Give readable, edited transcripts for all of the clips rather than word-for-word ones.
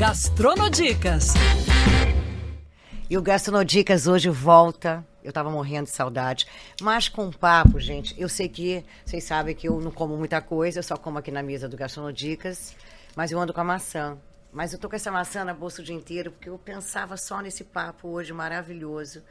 Gastronodicas. E o Gastronodicas hoje volta. Eu tava morrendo de saudade. Mas com papo, gente, eu sei que vocês sabem que eu não como muita coisa, eu só como aqui na mesa do Gastronodicas, mas eu ando com a maçã. Mas eu tô com essa maçã na bolsa o dia inteiro, porque eu pensava só nesse papo hoje maravilhoso,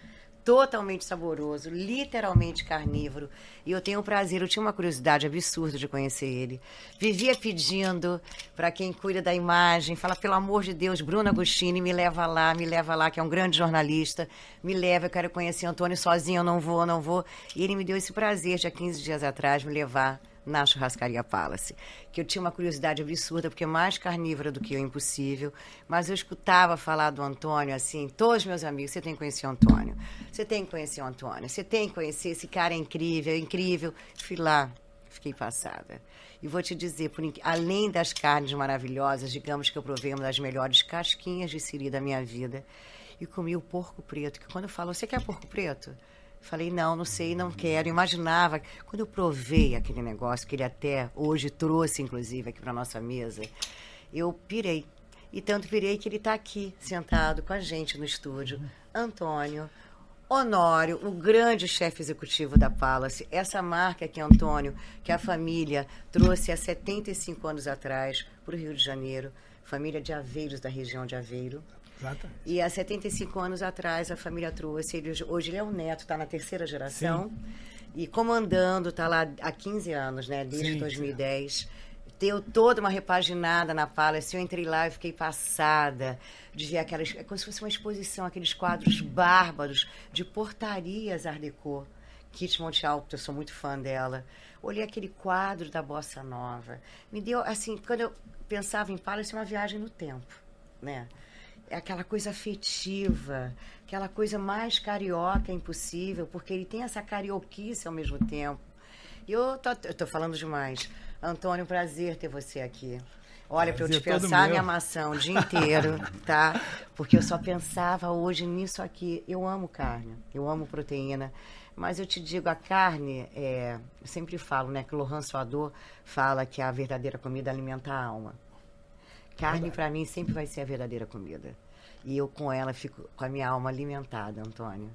totalmente saboroso, literalmente carnívoro. E eu tenho o prazer, eu tinha uma curiosidade absurda de conhecer ele. Vivia pedindo para quem cuida da imagem, fala, pelo amor de Deus, Bruno Agostini, me leva lá, que é um grande jornalista, me leva, eu quero conhecer Antônio sozinho, eu não vou. E ele me deu esse prazer, já 15 dias atrás, me levar na Churrascaria Palace, que eu tinha uma curiosidade absurda, porque é mais carnívora do que eu, impossível, mas eu escutava falar do Antônio, assim, todos os meus amigos, você tem que conhecer o Antônio, você tem que conhecer o Antônio, você tem que conhecer, esse cara é incrível. Fui lá, fiquei passada. E vou te dizer, além das carnes maravilhosas, digamos que eu provei uma das melhores casquinhas de siri da minha vida, e comi o porco preto, que quando eu falo, você quer porco preto? Falei, não sei, não quero. Imaginava, quando eu provei aquele negócio, que ele até hoje trouxe, inclusive, aqui para nossa mesa, eu pirei. E tanto pirei que ele está aqui, sentado com a gente no estúdio. Antônio Honório, o grande chefe executivo da Palace. Essa marca aqui, Antônio, que a família trouxe há 75 anos atrás para o Rio de Janeiro. Família de Aveiros, da região de Aveiro. Exatamente. E há 75 anos atrás a família trouxe, hoje ele é o neto, está na terceira geração, sim, e comandando, está lá há 15 anos, né, desde 2010. Deu toda uma repaginada na Palace, eu entrei lá e fiquei passada de ver aquelas, é como se fosse uma exposição, aqueles quadros bárbaros de portarias Art Deco. Kit Montealto, eu sou muito fã dela. Olhei aquele quadro da Bossa Nova. Me deu, assim, quando eu pensava em Palace, uma viagem no tempo, né? É aquela coisa afetiva, aquela coisa mais carioca impossível, porque ele tem essa carioquice ao mesmo tempo. E eu tô falando demais. Antônio, prazer ter você aqui. Olha, para eu dispensar minha maçã o dia inteiro, tá? Porque eu só pensava hoje nisso aqui. Eu amo carne, eu amo proteína, mas eu te digo, a carne, eu sempre falo, né, que Laurent Suador fala que a verdadeira comida alimenta a alma. Carne, para mim, sempre vai ser a verdadeira comida. E eu, com ela, fico com a minha alma alimentada, Antônio.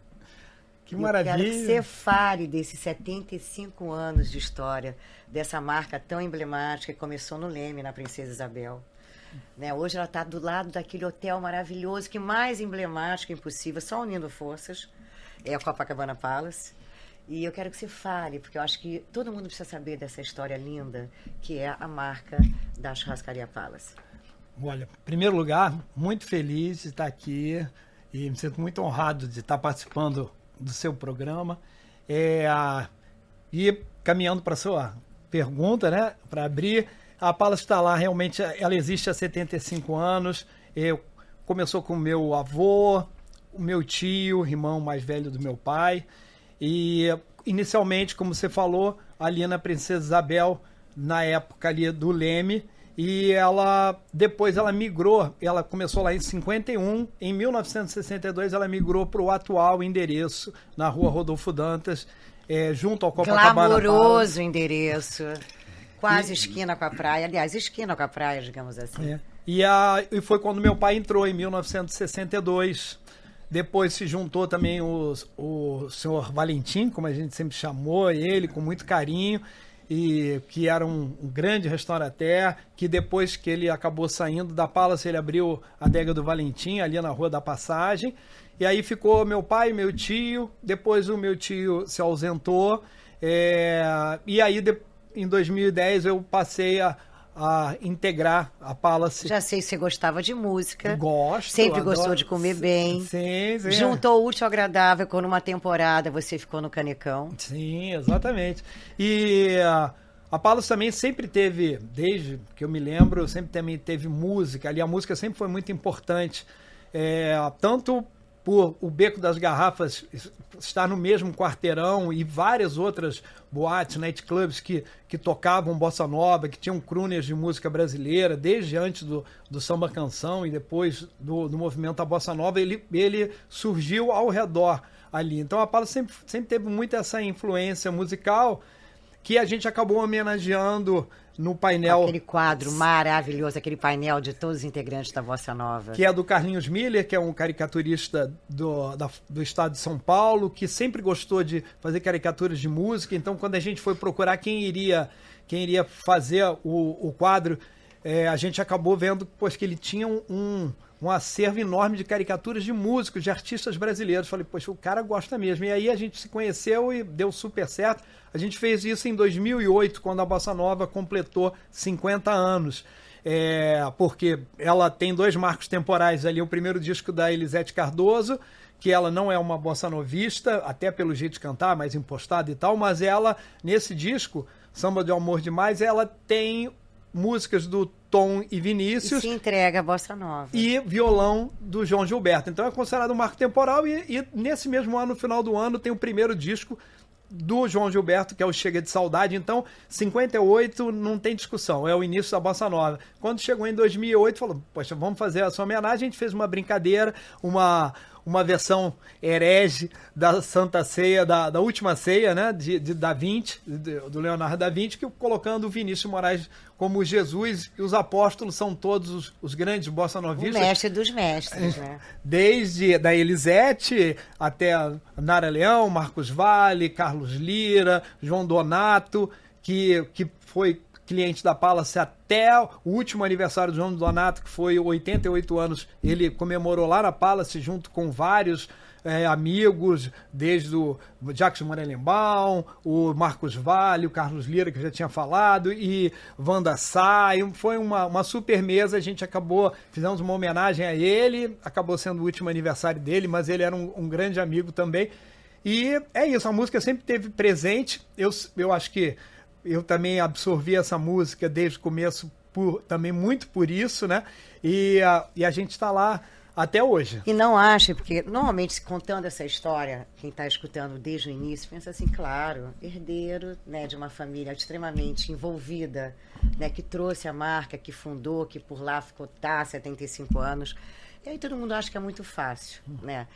Que maravilha! Eu quero que você fale desses 75 anos de história, dessa marca tão emblemática que começou no Leme, na Princesa Isabel. Né? Hoje ela está do lado daquele hotel maravilhoso, que mais emblemático impossível, só unindo forças, é a Copacabana Palace. E eu quero que você fale, porque eu acho que todo mundo precisa saber dessa história linda, que é a marca da Churrascaria Palace. Olha, em primeiro lugar, muito feliz de estar aqui e me sinto muito honrado de estar participando do seu programa. E caminhando para a sua pergunta, né, para abrir, a Palace está lá, realmente, ela existe há 75 anos. Começou com o meu avô, o meu tio, irmão mais velho do meu pai. E, inicialmente, como você falou, ali na Princesa Isabel, na época ali do Leme, e depois ela migrou, ela começou lá em 51, em 1962 ela migrou para o atual endereço, na rua Rodolfo Dantas, junto ao Copacabana Palace. Glamouroso endereço, quase esquina com a praia, aliás, esquina com a praia, digamos assim. E foi quando meu pai entrou, em 1962, depois se juntou também o senhor Valentim, como a gente sempre chamou ele, com muito carinho, e que era um grande restaurateur, que depois que ele acabou saindo da Palace, ele abriu a Adega do Valentim, ali na Rua da Passagem, e aí ficou meu pai, meu tio, depois o meu tio se ausentou, e aí em 2010 eu passei a integrar a Palace. Já sei que você gostava de música. Gosto. Sempre gostou de comer bem. Sim. Juntou o útil ao agradável quando uma temporada você ficou no Canecão. Sim, exatamente. E a Palace também sempre teve, desde que eu me lembro, sempre também teve música. Ali a música sempre foi muito importante. Tanto por o Beco das Garrafas estar no mesmo quarteirão e várias outras boates, nightclubs que tocavam bossa nova, que tinham crooners de música brasileira, desde antes do samba canção e depois do movimento da bossa nova, ele surgiu ao redor ali. Então a Palace sempre teve muito essa influência musical que a gente acabou homenageando no painel... Aquele quadro maravilhoso, aquele painel de todos os integrantes da Bossa Nova. Que é do Carlinhos Miller, que é um caricaturista do estado de São Paulo, que sempre gostou de fazer caricaturas de música. Então, quando a gente foi procurar quem iria fazer o quadro, a gente acabou vendo que ele tinha um acervo enorme de caricaturas de músicos, de artistas brasileiros. Falei, poxa, o cara gosta mesmo. E aí a gente se conheceu e deu super certo. A gente fez isso em 2008, quando a Bossa Nova completou 50 anos. Porque ela tem 2 marcos temporais ali. O primeiro disco da Elisete Cardoso, que ela não é uma bossa novista, até pelo jeito de cantar, mais impostada e tal, mas ela, nesse disco, Samba de Amor Demais, ela tem músicas do Tom e Vinícius. E se entrega a Bossa Nova. E violão do João Gilberto. Então é considerado um marco temporal e nesse mesmo ano, no final do ano, tem o primeiro disco do João Gilberto, que é o Chega de Saudade. Então, 58 não tem discussão, é o início da Bossa Nova. Quando chegou em 2008, falou, poxa, vamos fazer essa homenagem. A gente fez uma brincadeira, uma versão herege da Santa Ceia, da última ceia, né, de Da Vinci, do Leonardo da Vinci, que colocando o Vinícius Moraes como Jesus, e os apóstolos são todos os grandes bossa novistas. O mestre dos mestres, né? Desde da Elisete até a Nara Leão, Marcos Valle, Carlos Lira, João Donato, que foi cliente da Palace até o último aniversário do João Donato, que foi 88 anos, ele comemorou lá na Palace junto com vários amigos, desde o Jacques Morelenbaum, o Marcos Valle, o Carlos Lira, que eu já tinha falado, e Wanda Sá. Foi uma super mesa. A gente fizemos uma homenagem a ele, acabou sendo o último aniversário dele, mas ele era um grande amigo também. E é isso, a música sempre esteve presente. Eu acho que eu também absorvi essa música desde o começo, também muito por isso, né? E a gente está lá até hoje. E não acha, porque normalmente contando essa história, quem está escutando desde o início, pensa assim, claro, herdeiro, né, de uma família extremamente envolvida, né, que trouxe a marca, que fundou, que por lá ficou 75 anos. E aí todo mundo acha que é muito fácil, né?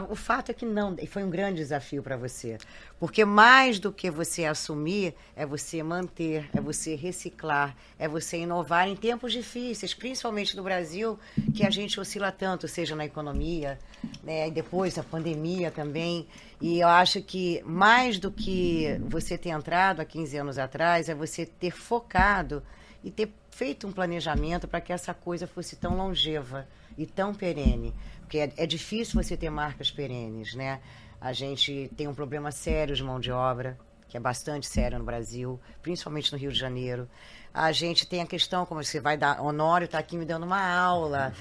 O fato é que não, e foi um grande desafio para você. Porque mais do que você assumir, é você manter, é você reciclar, é você inovar em tempos difíceis, principalmente no Brasil, que a gente oscila tanto, seja na economia, né? E depois a pandemia também. E eu acho que mais do que você ter entrado há 15 anos atrás, é você ter focado e ter feito um planejamento para que essa coisa fosse tão longeva e tão perene, porque é difícil você ter marcas perenes, né? A gente tem um problema sério de mão de obra, que é bastante sério no Brasil, principalmente no Rio de Janeiro. A gente tem a questão, como você vai dar, Honório está aqui me dando uma aula.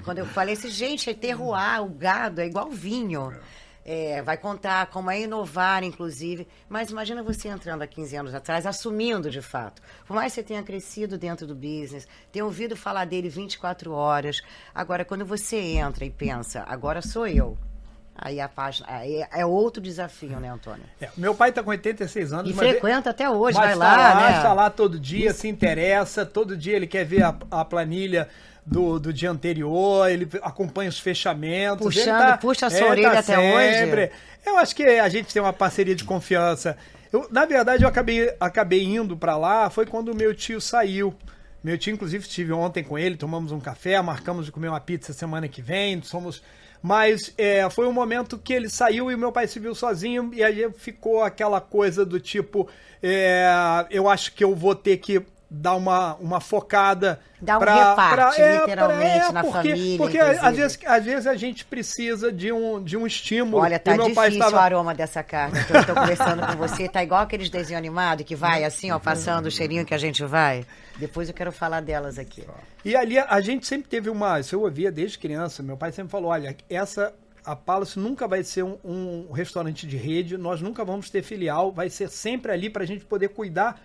Quando eu falei assim, gente, é terroir, o gado é igual vinho. Vai contar como é inovar, inclusive. Mas imagina você entrando há 15 anos atrás, assumindo de fato. Por mais que você tenha crescido dentro do business, tenha ouvido falar dele 24 horas. Agora, quando você entra e pensa, agora sou eu. Aí a página é outro desafio, né, Antônio? Meu pai está com 86 anos. E frequenta até hoje, mas vai lá, né? Está lá todo dia, se interessa. Todo dia ele quer ver a planilha do dia anterior, ele acompanha os fechamentos. Puxa a sua orelha até hoje. Eu acho que a gente tem uma parceria de confiança. Na verdade, eu acabei indo para lá, foi quando o meu tio saiu. Meu tio, inclusive, estive ontem com ele, tomamos um café, marcamos de comer uma pizza semana que vem, Mas foi um momento que ele saiu e o meu pai se viu sozinho, e aí ficou aquela coisa do tipo, eu acho que eu vou ter que dar uma focada. Dar um reparte, literalmente, na família. Porque às vezes a gente precisa de um estímulo. Olha, tá difícil o aroma dessa carta. Eu tô conversando com você, tá igual aqueles desenhos animados que vai assim, ó, passando o cheirinho que a gente vai. Depois eu quero falar delas aqui. E ali a gente sempre teve isso eu ouvia desde criança, meu pai sempre falou, olha, a Palace nunca vai ser um restaurante de rede, nós nunca vamos ter filial, vai ser sempre ali pra gente poder cuidar.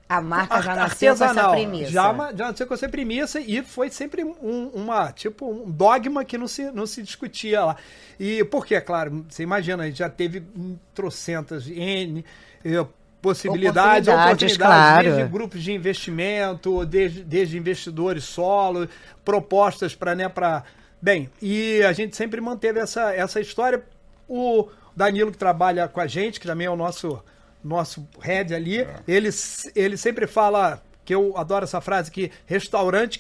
A marca já nasceu com essa premissa. Já nasceu com essa premissa e foi sempre um dogma que não se discutia lá. E porque, claro, você imagina, a gente já teve trocentas oportunidades, claro. Desde grupos de investimento, desde investidores solo, propostas para... Bem, e a gente sempre manteve essa história. O Danilo, que trabalha com a gente, que também é o nosso head ali, ele sempre fala, que eu adoro essa frase, que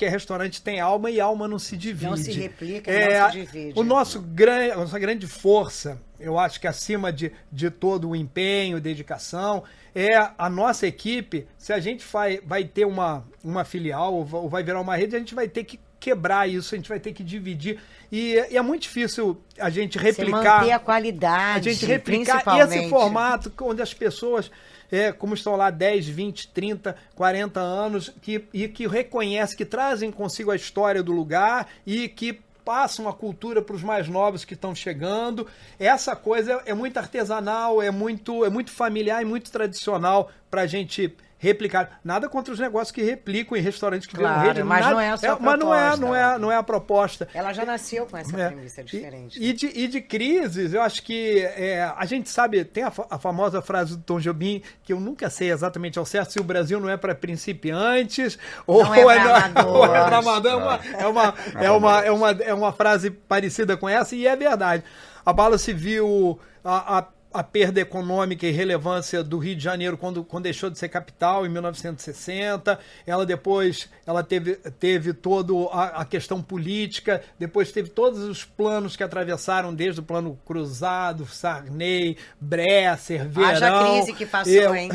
é restaurante tem alma e alma não se divide. Não se replica, não se divide. A nossa grande força, eu acho que acima de todo o empenho, dedicação, é a nossa equipe. Se a gente vai ter uma filial ou vai virar uma rede, a gente vai ter que quebrar isso, a gente vai ter que dividir. E é muito difícil a gente replicar. Você manter a qualidade, a gente replicar esse formato onde as pessoas, como estão lá 10, 20, 30, 40 anos, que reconhecem, que trazem consigo a história do lugar e que passam a cultura para os mais novos que estão chegando. Essa coisa é muito artesanal, é muito familiar e muito tradicional para a gente replicar. Nada contra os negócios que replicam em restaurantes que viram rede. Mas não é a sua proposta. Não é a proposta. Ela já nasceu com essa premissa diferente. E de crises, eu acho que a gente sabe, tem a famosa frase do Tom Jobim, que eu nunca sei exatamente ao certo se o Brasil não é para principiantes ou não é para amador. É uma frase parecida com essa, e é verdade. A Balanced viu a perda econômica e relevância do Rio de Janeiro quando deixou de ser capital em 1960. Ela teve toda a questão política, depois teve todos os planos que atravessaram, desde o plano Cruzado, Sarney, Bresser, Verão. Haja crise que passou, hein?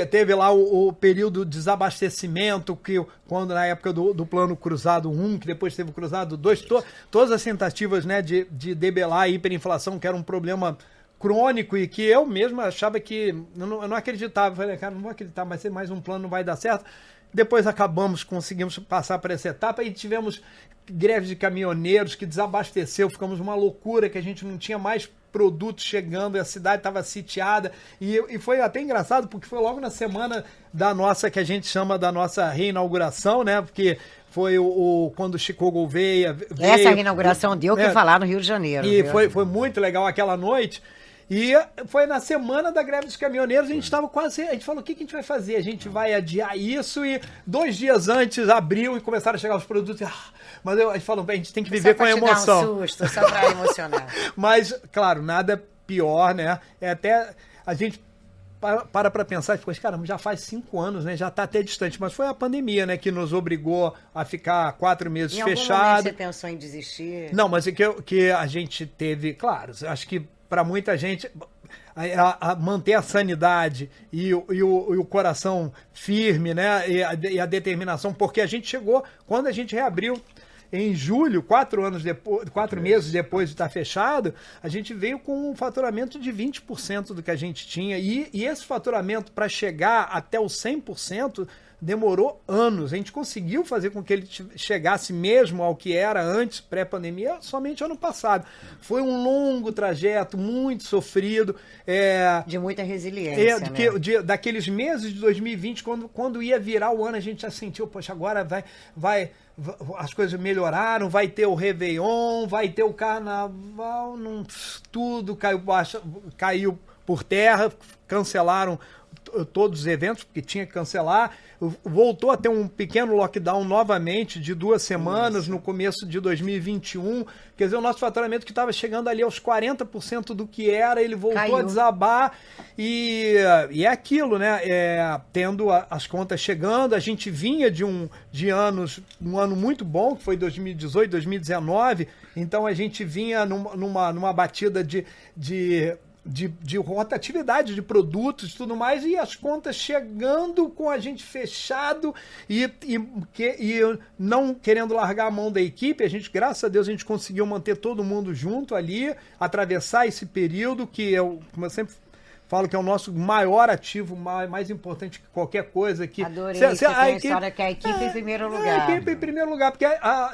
Teve lá o período de desabastecimento, quando na época do plano Cruzado 1, que depois teve o Cruzado 2, todas as tentativas, né, de debelar a hiperinflação, que era um problema crônico e que eu mesmo achava que eu não acreditava. Falei, cara, não vou acreditar, vai ser mais um plano, não vai dar certo. Depois conseguimos passar por essa etapa e tivemos greves de caminhoneiros que desabasteceu, ficamos uma loucura, que a gente não tinha mais produtos chegando e a cidade estava sitiada. E foi até engraçado, porque foi logo na semana que a gente chama da nossa reinauguração, né? Porque foi quando o Chico Gouveia veio. Essa reinauguração deu o que falar no Rio de Janeiro. E foi muito legal aquela noite. E foi na semana da greve dos caminhoneiros, a gente estava quase... A gente falou, o que a gente vai fazer? A gente vai adiar isso, e 2 dias antes abriu e começaram a chegar os produtos. Mas a gente falou, a gente tem que viver com a emoção. Dar um susto, só para emocionar. Mas, claro, nada pior, né? Até a gente para pensar, ficou, caramba, já faz 5 anos, né? Já está até distante. Mas foi a pandemia, né? Que nos obrigou a ficar 4 meses fechado. Você pensou em desistir? Não, mas que a gente teve... Claro, acho que para muita gente, manter a sanidade e o coração firme, né? E a determinação, porque a gente chegou, quando a gente reabriu em julho, 4 meses depois de estar fechado, a gente veio com um faturamento de 20% do que a gente tinha. E esse faturamento, para chegar até o 100%, demorou anos. A gente conseguiu fazer com que ele chegasse mesmo ao que era antes, pré-pandemia, somente ano passado. Foi um longo trajeto, muito sofrido. De muita resiliência, né? Daqueles meses de 2020, quando ia virar o ano, a gente já sentiu, poxa, agora as coisas melhoraram, vai ter o Réveillon, vai ter o Carnaval, tudo caiu por terra, cancelaram todos os eventos, porque tinha que cancelar. Voltou a ter um pequeno lockdown novamente de 2 semanas no começo de 2021. Quer dizer, o nosso faturamento, que estava chegando ali aos 40% do que era, ele voltou a desabar. E é aquilo, né? Tendo as contas chegando, a gente vinha de um ano muito bom, que foi 2018, 2019. Então a gente vinha numa batida de rotatividade de produtos e tudo mais, e as contas chegando com a gente fechado e não querendo largar a mão da equipe. A gente, graças a Deus, a gente conseguiu manter todo mundo junto ali, atravessar esse período que como eu sempre falo, que é o nosso maior ativo, mais importante que qualquer coisa. Adorei a história que a equipe em primeiro lugar. A equipe em primeiro lugar, porque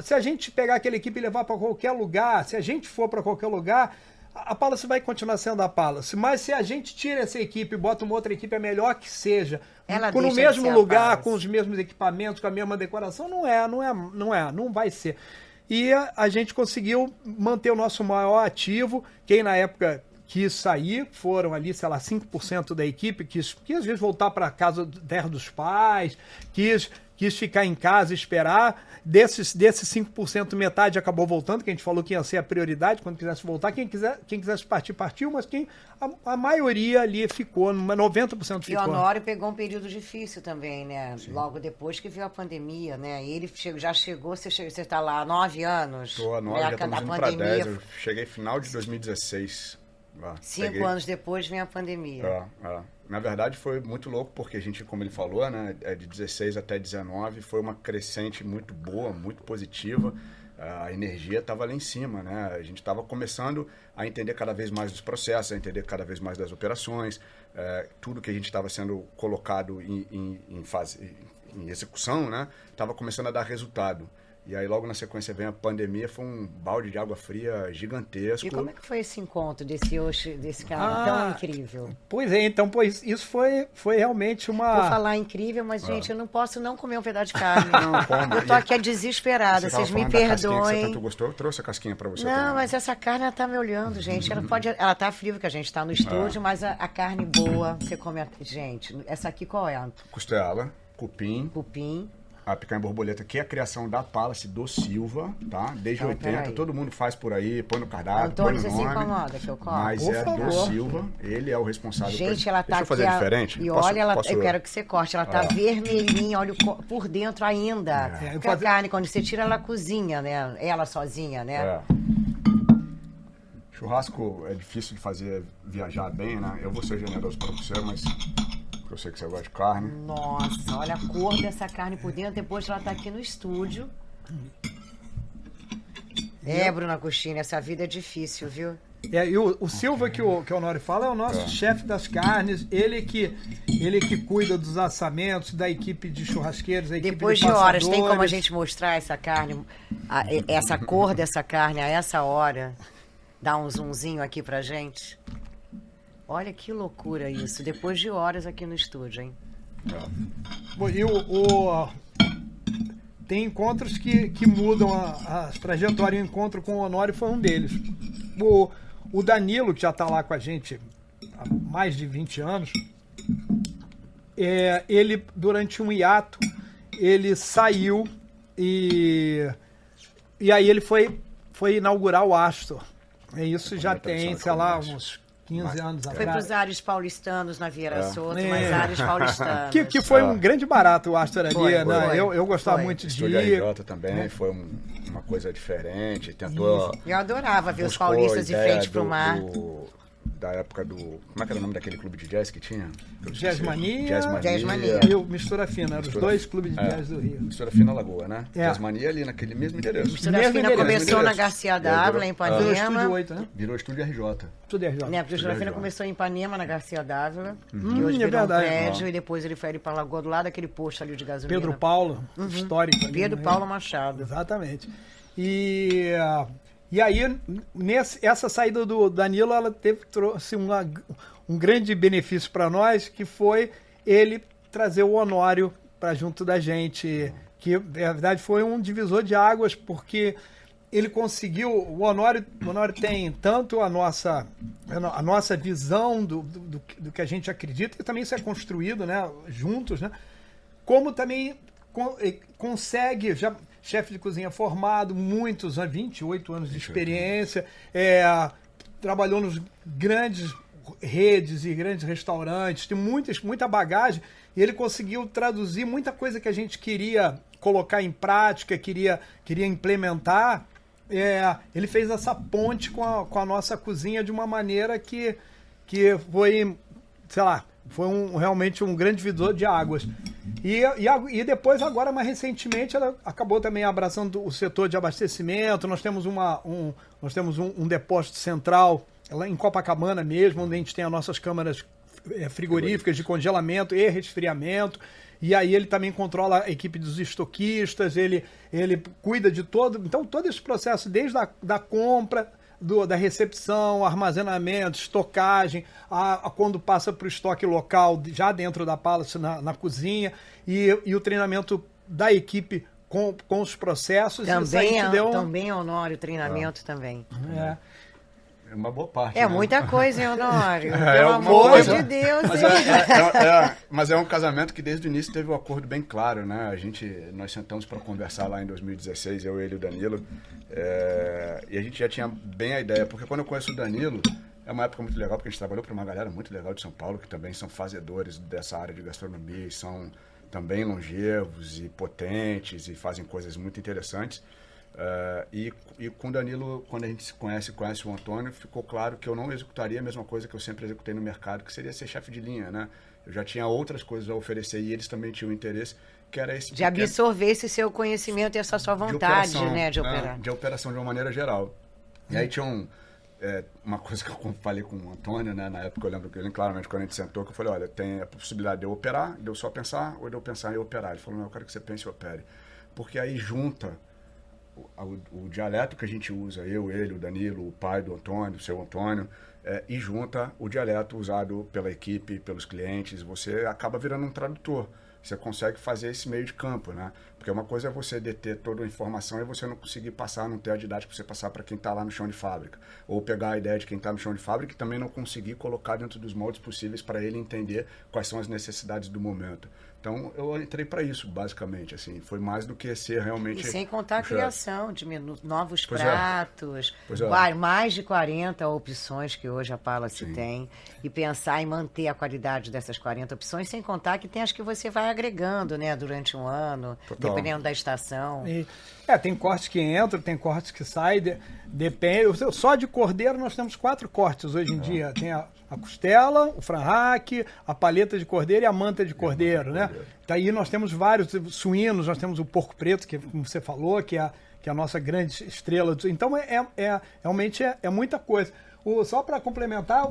se a gente pegar aquela equipe e levar para qualquer lugar, se a gente for para qualquer lugar, a Palace vai continuar sendo a Palace, mas se a gente tira essa equipe e bota uma outra equipe, é melhor que seja, no mesmo lugar, com os mesmos equipamentos, com a mesma decoração, não vai ser. E a gente conseguiu manter o nosso maior ativo. Quem na época quis sair, foram ali, sei lá, 5% da equipe, quis às vezes voltar para casa terra dos pais, quis ficar em casa e esperar. Desses 5%, metade acabou voltando, que a gente falou que ia ser a prioridade quando quisesse voltar. Quem quisesse partir, partiu, mas a maioria ali ficou, 90% ficou. E o Honório pegou um período difícil também, né? Sim. Logo depois que veio a pandemia, né? Ele já chegou, você está lá há 9 anos. Estou há 9, já estamos indo para 10. Eu cheguei final de 2016. 5 anos depois vem a pandemia. Na verdade foi muito louco porque a gente, como ele falou, né, de 16 até 19 foi uma crescente muito boa, muito positiva. A energia estava lá em cima, né? A gente estava começando a entender cada vez mais dos processos, a entender cada vez mais das operações, tudo que a gente estava sendo colocado em execução, né, estava começando a dar resultado. E aí, logo na sequência, vem a pandemia, foi um balde de água fria gigantesco. E como é que foi esse encontro desse cara tão incrível? Pois é, então, isso foi realmente uma... Vou falar incrível, mas, gente, eu não posso não comer um pedaço de carne. Não, como? Eu tô aqui desesperada, vocês me perdoem. Tu gostou? Eu trouxe a casquinha pra você. Não, também. Mas essa carne, ela tá me olhando, gente. Ela tá fria, porque a gente tá no estúdio, mas a carne boa, você come... Gente, essa aqui qual é? Costela, cupim. A picanha borboleta, que é a criação da Palace do Silva, tá? Desde 80, todo mundo faz por aí, põe no cardápio, põe no nome. Antônio, você se incomoda que eu como? Mas por favor. Do Silva, ele é o responsável. Gente, ela tá Deixa eu fazer diferente? E olha, eu quero que você corte, ela tá vermelhinha, olha por dentro ainda. Porque a carne, quando você tira, ela cozinha, né? Ela sozinha, né? Churrasco é difícil de fazer, viajar bem, né? Eu vou ser generoso para você, mas... Eu sei que você gosta de carne. Nossa, olha a cor dessa carne por dentro. Depois ela tá aqui no estúdio. Bruna Costina, essa vida é difícil, viu? E o Silva, que o Honório fala, é o nosso chefe das carnes. Ele que cuida dos assamentos, da equipe de churrasqueiros, a equipe depois de horas, tem como a gente mostrar essa carne, essa cor dessa carne a essa hora? Dar um zoomzinho aqui pra gente? Olha que loucura isso, depois de horas aqui no estúdio, hein? Bom, e tem encontros que mudam a trajetória. O encontro com o Honório foi um deles. O Danilo, que já está lá com a gente há mais de 20 anos, ele, durante um hiato, ele saiu e aí ele foi inaugurar o Astor. Isso já tem, sei lá, uns 15 anos atrás. Foi para os ares paulistanos na Vieira Soto, mas ares paulistanos. Que foi um grande barato o Astor ali, né? Eu gostava muito de ir. RJ também foi uma coisa diferente. Tentou. Eu adorava ver os paulistas de frente para o mar. Da época do... Como é que era o nome daquele clube de jazz que tinha? Jazz Mania. E o Mistura Fina. Eram os dois clubes de jazz do Rio. Mistura Fina Lagoa, né? Jazz Mania ali naquele mesmo endereço. Mistura Fina começou na Garcia Dávila, em Ipanema. Virou Estúdio 8, né? Virou Estúdio RJ. Estúdio RJ. Né? Porque o Mistura Fina começou em Ipanema, na Garcia Dávila. E hoje virou um prédio. E depois ele foi ali para Lagoa, do lado daquele posto ali de gasolina. Trouxe Paulo, histórico. Ali, Pedro Paulo Machado. Exatamente. E aí, essa saída do Danilo, ela trouxe um grande benefício para nós, que foi ele trazer o Honório para junto da gente, que, na verdade, foi um divisor de águas, porque ele conseguiu... O Honório tem tanto a nossa visão do que a gente acredita, e também isso é construído, né, juntos, né, como também consegue... Chefe de cozinha formado, 28 anos de experiência, trabalhou nos grandes redes e grandes restaurantes, tem muita bagagem, e ele conseguiu traduzir muita coisa que a gente queria colocar em prática, queria implementar. Ele fez essa ponte com a nossa cozinha de uma maneira que foi, sei lá, foi realmente um grande divisor de águas. E depois, agora, mais recentemente, ela acabou também abraçando o setor de abastecimento. Nós temos um depósito central lá em Copacabana mesmo, onde a gente tem as nossas câmaras frigoríficas de congelamento e resfriamento. E aí ele também controla a equipe dos estoquistas, ele cuida de todo... Então, todo esse processo, desde da compra... da recepção, armazenamento, estocagem, quando passa para o estoque local, já dentro da Palace, na cozinha, e o treinamento da equipe com os processos. Também, Honório, treinamento também. É uma boa parte. É né? muita coisa, hein, Honório? Pelo alguma amor coisa. de Deus, Mas hein? mas é um casamento que desde o início teve um acordo bem claro, né? Nós sentamos para conversar lá em 2016, eu, ele e o Danilo, e a gente já tinha bem a ideia, porque quando eu conheço o Danilo, é uma época muito legal, porque a gente trabalhou para uma galera muito legal de São Paulo, que também são fazedores dessa área de gastronomia, e são também longevos e potentes, e fazem coisas muito interessantes. E com o Danilo, quando a gente se conhece o Antônio, ficou claro que eu não executaria a mesma coisa que eu sempre executei no mercado, que seria ser chefe de linha, né? Eu já tinha outras coisas a oferecer e eles também tinham interesse, que era esse... De absorver esse seu conhecimento e essa sua vontade, né, de operar. De operação de uma maneira geral. E aí tinha uma coisa que eu falei com o Antônio, né, na época eu lembro que ele, claramente, quando a gente sentou, que eu falei, olha, tem a possibilidade de eu operar, de eu só pensar, ou de eu pensar em operar. Ele falou, não, eu quero que você pense e opere. Porque aí junta o dialeto que a gente usa, eu, ele, o Danilo, o pai do Antônio, o seu Antônio, e junta o dialeto usado pela equipe, pelos clientes, você acaba virando um tradutor. Você consegue fazer esse meio de campo, né? Porque uma coisa é você deter toda a informação e você não conseguir passar, não ter a didática para você passar para quem está lá no chão de fábrica. Ou pegar a ideia de quem está no chão de fábrica e também não conseguir colocar dentro dos moldes possíveis para ele entender quais são as necessidades do momento. Então, eu entrei para isso, basicamente, assim. Foi mais do que ser realmente... E sem contar a criação de novos Pois pratos, Pois é. mais de 40 opções que hoje a Palace Sim. tem, e pensar em manter a qualidade dessas 40 opções, sem contar que tem as que você vai agregando, né, durante um ano, Total. dependendo da estação. Tem cortes que entram, tem cortes que saem, depende. Só de cordeiro nós temos 4 cortes hoje em dia. Tem a costela, o franhaque, a paleta de cordeiro e a manta de cordeiro, né? Daí nós temos vários suínos, nós temos o porco preto, que como você falou, que é a nossa grande estrela. Então, realmente é muita coisa. Só para complementar,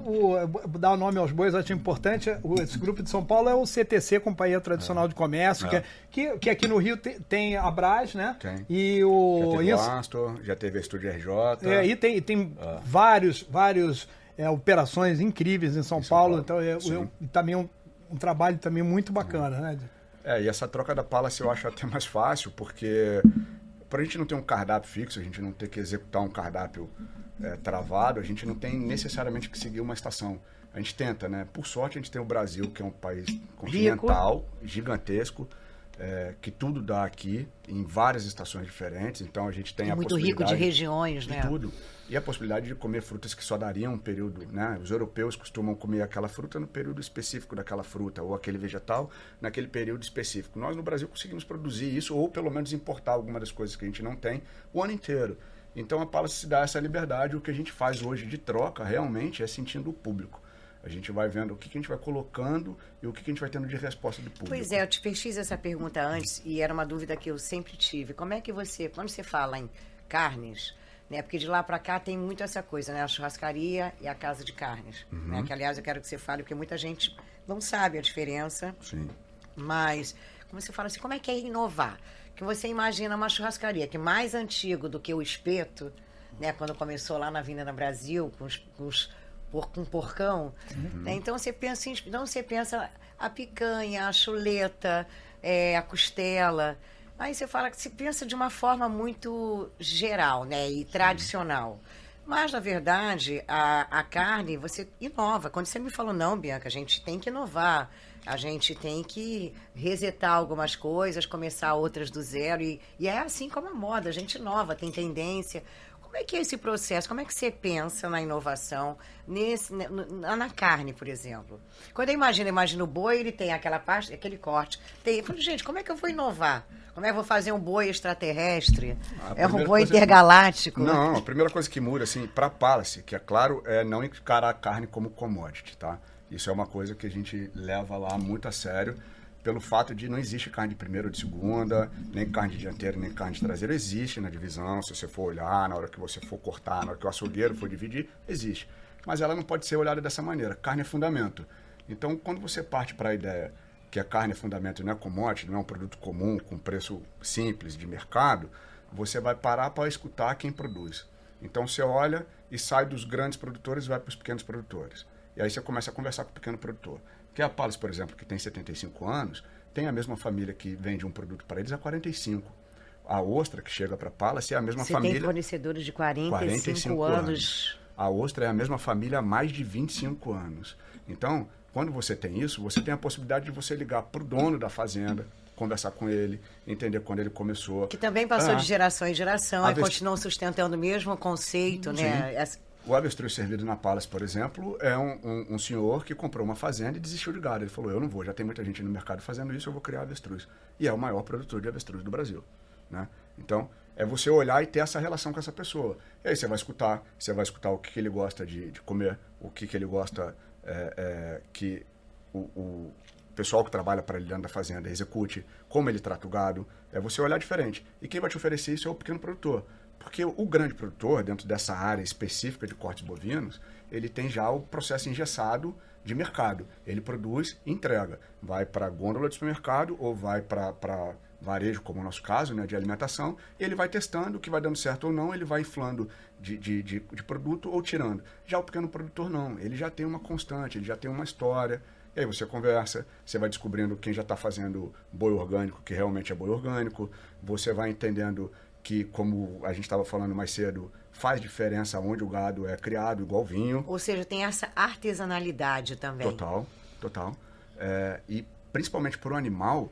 dar o nome aos bois, acho importante, esse grupo de São Paulo é o CTC, Companhia Tradicional de Comércio, que aqui no Rio tem a Brás, né? Tem. E Já teve o Astor, já teve a Estúdio RJ. E tem várias operações incríveis em São Paulo. Então, também um trabalho também muito bacana, né? E essa troca da Palace eu acho até mais fácil, porque para a gente não ter um cardápio fixo, a gente não ter que executar um cardápio travado, a gente não tem necessariamente que seguir uma estação. A gente tenta, né? Por sorte, a gente tem o Brasil, que é um país continental, gigantesco, que tudo dá aqui, em várias estações diferentes. Então, a gente tem a muito possibilidade... rico de regiões, né? De tudo. E a possibilidade de comer frutas que só dariam um período, né? Os europeus costumam comer aquela fruta no período específico daquela fruta, ou aquele vegetal naquele período específico. Nós, no Brasil, conseguimos produzir isso, ou pelo menos importar alguma das coisas que a gente não tem, o ano inteiro. Então, a Palace se dá essa liberdade. O que a gente faz hoje de troca, realmente, é sentindo o público. A gente vai vendo o que a gente vai colocando e o que a gente vai tendo de resposta do público. Pois é, eu te fiz essa pergunta antes e era uma dúvida que eu sempre tive. Como é que você, quando você fala em carnes, né? Porque de lá para cá tem muito essa coisa, né? A churrascaria e a casa de carnes, né? Que, aliás, eu quero que você fale, porque muita gente não sabe a diferença. Sim. Mas, como você fala assim, como é que é inovar? Que você imagina uma churrascaria que é mais antigo do que o espeto, né? Quando começou lá na Avenida Brasil, com porcão. Né? Então você pensa a picanha, a chuleta, a costela. Aí você fala que se pensa de uma forma muito geral, né? E tradicional. Mas, na verdade, a carne, você inova. Quando você me falou, não, Bianca, a gente tem que inovar. A gente tem que resetar algumas coisas, começar outras do zero. E é assim como a moda, a gente inova, tem tendência. Como é que é esse processo? Como é que você pensa na inovação na carne, por exemplo? Quando eu imagino o boi, ele tem aquela parte, aquele corte. Eu falo, gente, como é que eu vou inovar? Como é que eu vou fazer um boi extraterrestre? Um boi intergaláctico? Não, a primeira coisa que muda, assim, para a Palace, que é claro, é não encarar a carne como commodity, tá? Isso é uma coisa que a gente leva lá muito a sério, pelo fato de não existe carne de primeira ou de segunda, nem carne de dianteira, nem carne de traseira. Existe na divisão, se você for olhar, na hora que você for cortar, na hora que o açougueiro for dividir, existe. Mas ela não pode ser olhada dessa maneira. Carne é fundamento. Então, quando você parte para a ideia que a carne é fundamento e não é commodity, não é um produto comum, com preço simples de mercado, você vai parar para escutar quem produz. Então, você olha e sai dos grandes produtores e vai para os pequenos produtores. E aí você começa a conversar com o pequeno produtor. Porque a Palace, por exemplo, que tem 75 anos, tem a mesma família que vende um produto para eles há 45. A ostra que chega para a Palace é a mesma família... Você tem fornecedores de 45 anos. A ostra é a mesma família há mais de 25 anos. Então, quando você tem isso, você tem a possibilidade de você ligar para o dono da fazenda, conversar com ele, entender quando ele começou. Que também passou de geração em geração, e continuam sustentando o mesmo conceito, Sim. né? O avestruz servido na Palace, por exemplo, é um senhor que comprou uma fazenda e desistiu de gado. Ele falou, eu não vou, já tem muita gente no mercado fazendo isso, eu vou criar avestruz. E é o maior produtor de avestruz do Brasil, né? Então, é você olhar e ter essa relação com essa pessoa. E aí você vai escutar o que ele gosta de comer, o que ele gosta que o pessoal que trabalha para ele dentro da fazenda execute, como ele trata o gado. É você olhar diferente. E quem vai te oferecer isso é o pequeno produtor. Porque o grande produtor, dentro dessa área específica de cortes bovinos, ele tem já o processo engessado de mercado. Ele produz e entrega. Vai para a gôndola do supermercado ou vai para varejo, como é o nosso caso, né, de alimentação, e ele vai testando o que vai dando certo ou não, ele vai inflando de produto ou tirando. Já o pequeno produtor não, ele já tem uma constante, ele já tem uma história, e aí você conversa, você vai descobrindo quem já está fazendo boi orgânico, que realmente é boi orgânico, você vai entendendo que, como a gente estava falando mais cedo, faz diferença onde o gado é criado, igual vinho. Ou seja, tem essa artesanalidade também. Total. E principalmente para o animal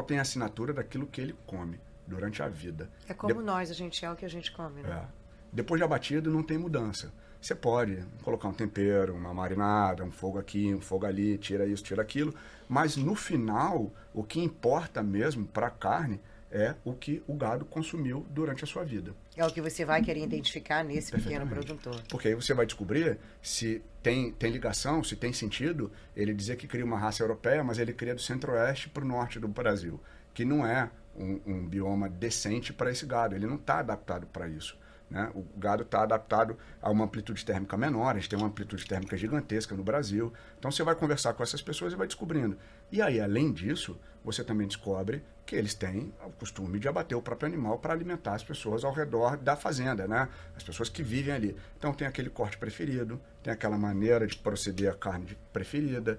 tem a assinatura daquilo que ele come durante a vida. É como nós, a gente é o que a gente come, né? Depois de abatido, não tem mudança. Você pode colocar um tempero, uma marinada, um fogo aqui, um fogo ali, tira isso, tira aquilo, mas no final, o que importa mesmo para a carne é o que o gado consumiu durante a sua vida. É o que você vai querer identificar nesse pequeno produtor. Porque aí você vai descobrir se tem ligação, se tem sentido ele dizer que cria uma raça europeia, mas ele cria do centro-oeste para o norte do Brasil, que não é um bioma decente para esse gado. Ele não está adaptado para isso, né? O gado está adaptado a uma amplitude térmica menor, a gente tem uma amplitude térmica gigantesca no Brasil. Então você vai conversar com essas pessoas e vai descobrindo. E aí, além disso, você também descobre que eles têm o costume de abater o próprio animal para alimentar as pessoas ao redor da fazenda, né? As pessoas que vivem ali. Então tem aquele corte preferido, tem aquela maneira de proceder a carne preferida,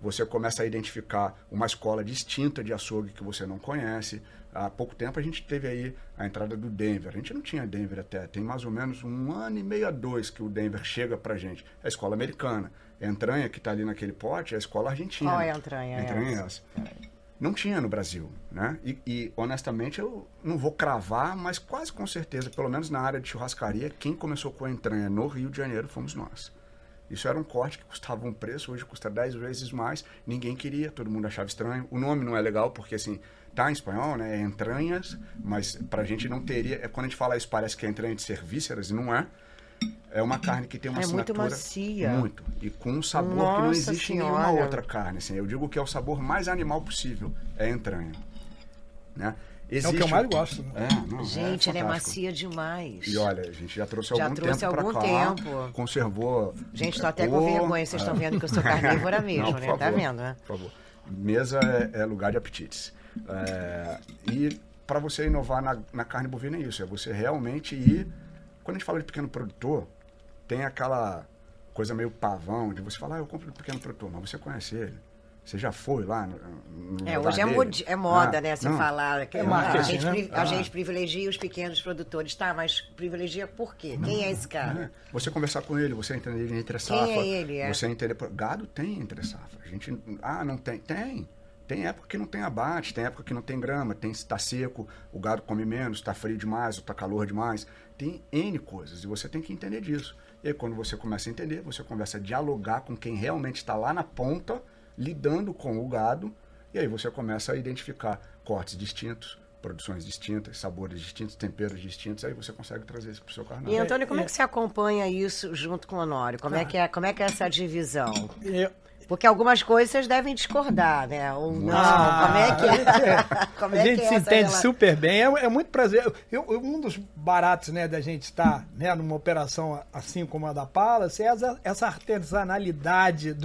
você começa a identificar uma escola distinta de açougue que você não conhece. Há pouco tempo a gente teve aí a entrada do Denver. A gente não tinha Denver até, tem mais ou menos 1 ano e meio a 2 que o Denver chega pra gente. É a escola americana. A entranha que está ali naquele pote é a escola argentina. Qual é a entranha? A entranha é essa. Não tinha no Brasil, né? E honestamente eu não vou cravar, mas quase com certeza, pelo menos na área de churrascaria, quem começou com a entranha no Rio de Janeiro fomos nós. Isso era um corte que custava um preço, hoje custa 10 vezes mais, ninguém queria, todo mundo achava estranho. O nome não é legal porque, assim, tá em espanhol, né? É entranhas, mas pra gente não teria... Quando a gente fala isso, parece que é entranha de ser vísceras, e não é. É uma carne que tem uma assinatura... muito macia. Muito. E com um sabor que não existe em nenhuma outra carne. Assim, eu digo que é o sabor mais animal possível, é a entranha. Né? É o que eu mais gosto. Né? Gente, ela é macia demais. E olha, a gente já trouxe algum tempo pra cá. Conservou. Gente, tô até com vergonha. Vocês estão vendo que eu sou carnívora mesmo, não, né? favor, tá vendo, né? Por favor. Mesa é lugar de apetites. E para você inovar na carne bovina é isso. É você realmente ir... Quando a gente fala de pequeno produtor, tem aquela coisa meio pavão de você falar, eu compro do pequeno produtor, mas você conhece ele. Você já foi lá no hoje é moda, né? Se falar. A gente privilegia os pequenos produtores, tá? Mas privilegia por quê? Quem é esse cara? Você conversar com ele, você entender ele entre safra. Quem é ele? Você entender... Gado tem entre safra. A gente... não tem. Tem. Tem época que não tem abate, tem época que não tem grama, está seco, o gado come menos, está frio demais, está calor demais. Tem N coisas e você tem que entender disso. E aí, quando você começa a entender, você começa a dialogar com quem realmente está lá na ponta, lidando com o gado, e aí você começa a identificar cortes distintos, produções distintas, sabores distintos, temperos distintos, aí você consegue trazer isso para o seu carnal. E, Antônio, como é que você acompanha isso junto com o Honório? Como é que é essa divisão? Porque algumas coisas vocês devem discordar, né? Ou não, como é que é? A gente se entende super bem, é muito prazer. Um dos baratos, né, da gente estar, né, numa operação assim como a da Palace, é essa artesanalidade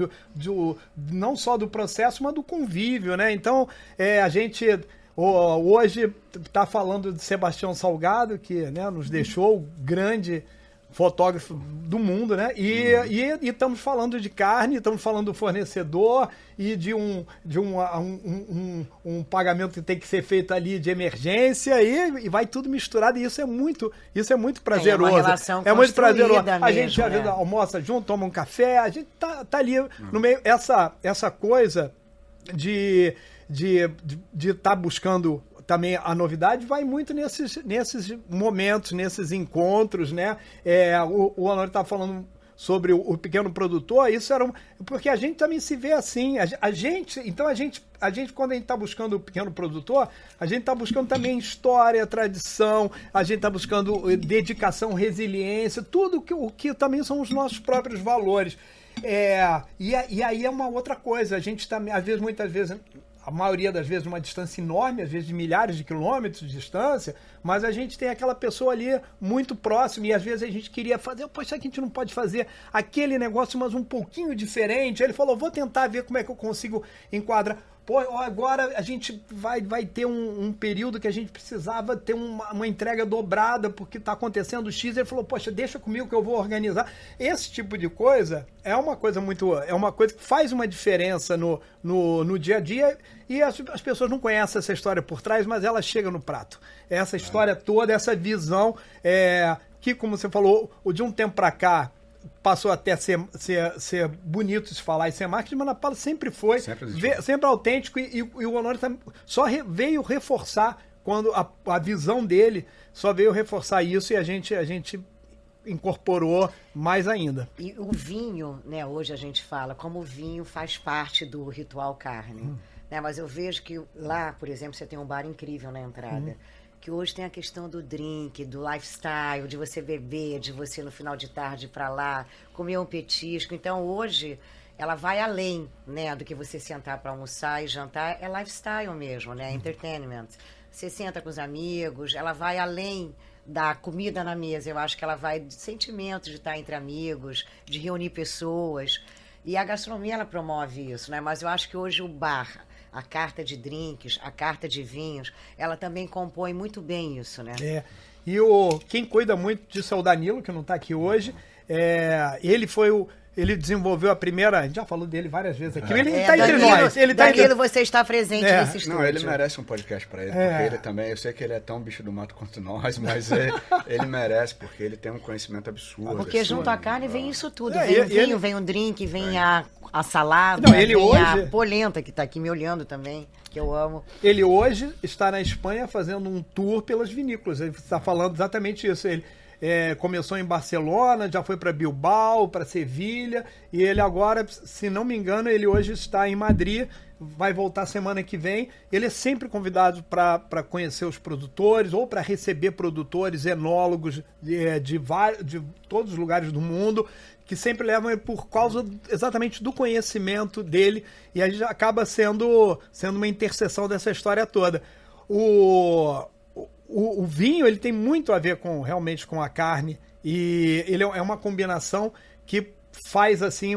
não só do processo, mas do convívio, né? Então, a gente... Hoje está falando de Sebastião Salgado, que, né, nos deixou grande fotógrafo do mundo, né? E estamos falando de carne, estamos falando do fornecedor e de um pagamento que tem que ser feito ali de emergência e vai tudo misturado e isso é muito prazeroso. É uma relação muito prazeroso. mesmo, A gente às vezes almoça junto, toma um café, a gente tá ali no meio essa coisa de estar buscando também a novidade vai muito nesses momentos, nesses encontros, né? O Honório estava falando sobre o pequeno produtor, isso era porque a gente também se vê assim, a gente quando a gente está buscando o pequeno produtor, a gente está buscando também história, tradição, a gente está buscando dedicação, resiliência, tudo o que também são os nossos próprios valores. E aí é uma outra coisa, a gente também, muitas vezes, a maioria das vezes uma distância enorme, às vezes de milhares de quilômetros de distância, mas a gente tem aquela pessoa ali muito próxima e às vezes a gente queria fazer, poxa, será que a gente não pode fazer aquele negócio, mas um pouquinho diferente? Aí ele falou, vou tentar ver como é que eu consigo enquadrar. Pô, agora a gente vai ter um período que a gente precisava ter uma entrega dobrada porque está acontecendo X. Ele falou, poxa, deixa comigo que eu vou organizar. Esse tipo de coisa é uma coisa que faz uma diferença no dia a dia e as pessoas não conhecem essa história por trás, mas ela chega no prato. Essa história toda, essa visão que, como você falou, de um tempo para cá, passou até a ser bonito se falar e ser marketing, mas na Pala sempre foi, sempre autêntico e o Honório só veio reforçar quando a visão dele só veio reforçar isso e a gente incorporou mais ainda. E o vinho, né, hoje a gente fala como o vinho faz parte do ritual carne, né, mas eu vejo que lá, por exemplo, você tem um bar incrível na entrada, que hoje tem a questão do drink, do lifestyle, de você beber, de você no final de tarde ir pra lá, comer um petisco. Então hoje ela vai além, né, do que você sentar para almoçar e jantar, é lifestyle mesmo, né, entertainment. Você senta com os amigos, ela vai além da comida na mesa, eu acho que ela vai de sentimentos de estar entre amigos, de reunir pessoas. E a gastronomia ela promove isso, né, mas eu acho que hoje o bar, a carta de drinks, a carta de vinhos, ela também compõe muito bem isso, né? E quem cuida muito disso é o Danilo, que não está aqui hoje. Ele desenvolveu a primeira... A gente já falou dele várias vezes aqui. Ele está entre nós. Danilo, você está presente nesse estúdio. Não, ele merece um podcast para ele, porque ele também... Eu sei que ele é tão bicho do mato quanto nós, mas ele merece, porque ele tem um conhecimento absurdo. Porque assim, junto à carne vem isso tudo. Vem o vinho, vem o drink, vem a salada, ele vem hoje... a polenta, que está aqui me olhando também, que eu amo. Ele hoje está na Espanha fazendo um tour pelas vinícolas. Ele está falando exatamente isso. Ele começou em Barcelona, já foi para Bilbao, para Sevilha, e ele agora, se não me engano, ele hoje está em Madrid, vai voltar semana que vem. Ele é sempre convidado para conhecer os produtores ou para receber produtores, enólogos de todos os lugares do mundo, que sempre levam ele por causa exatamente do conhecimento dele, e a gente acaba sendo uma interseção dessa história toda. O vinho, ele tem muito a ver realmente com a carne, e ele é uma combinação que faz assim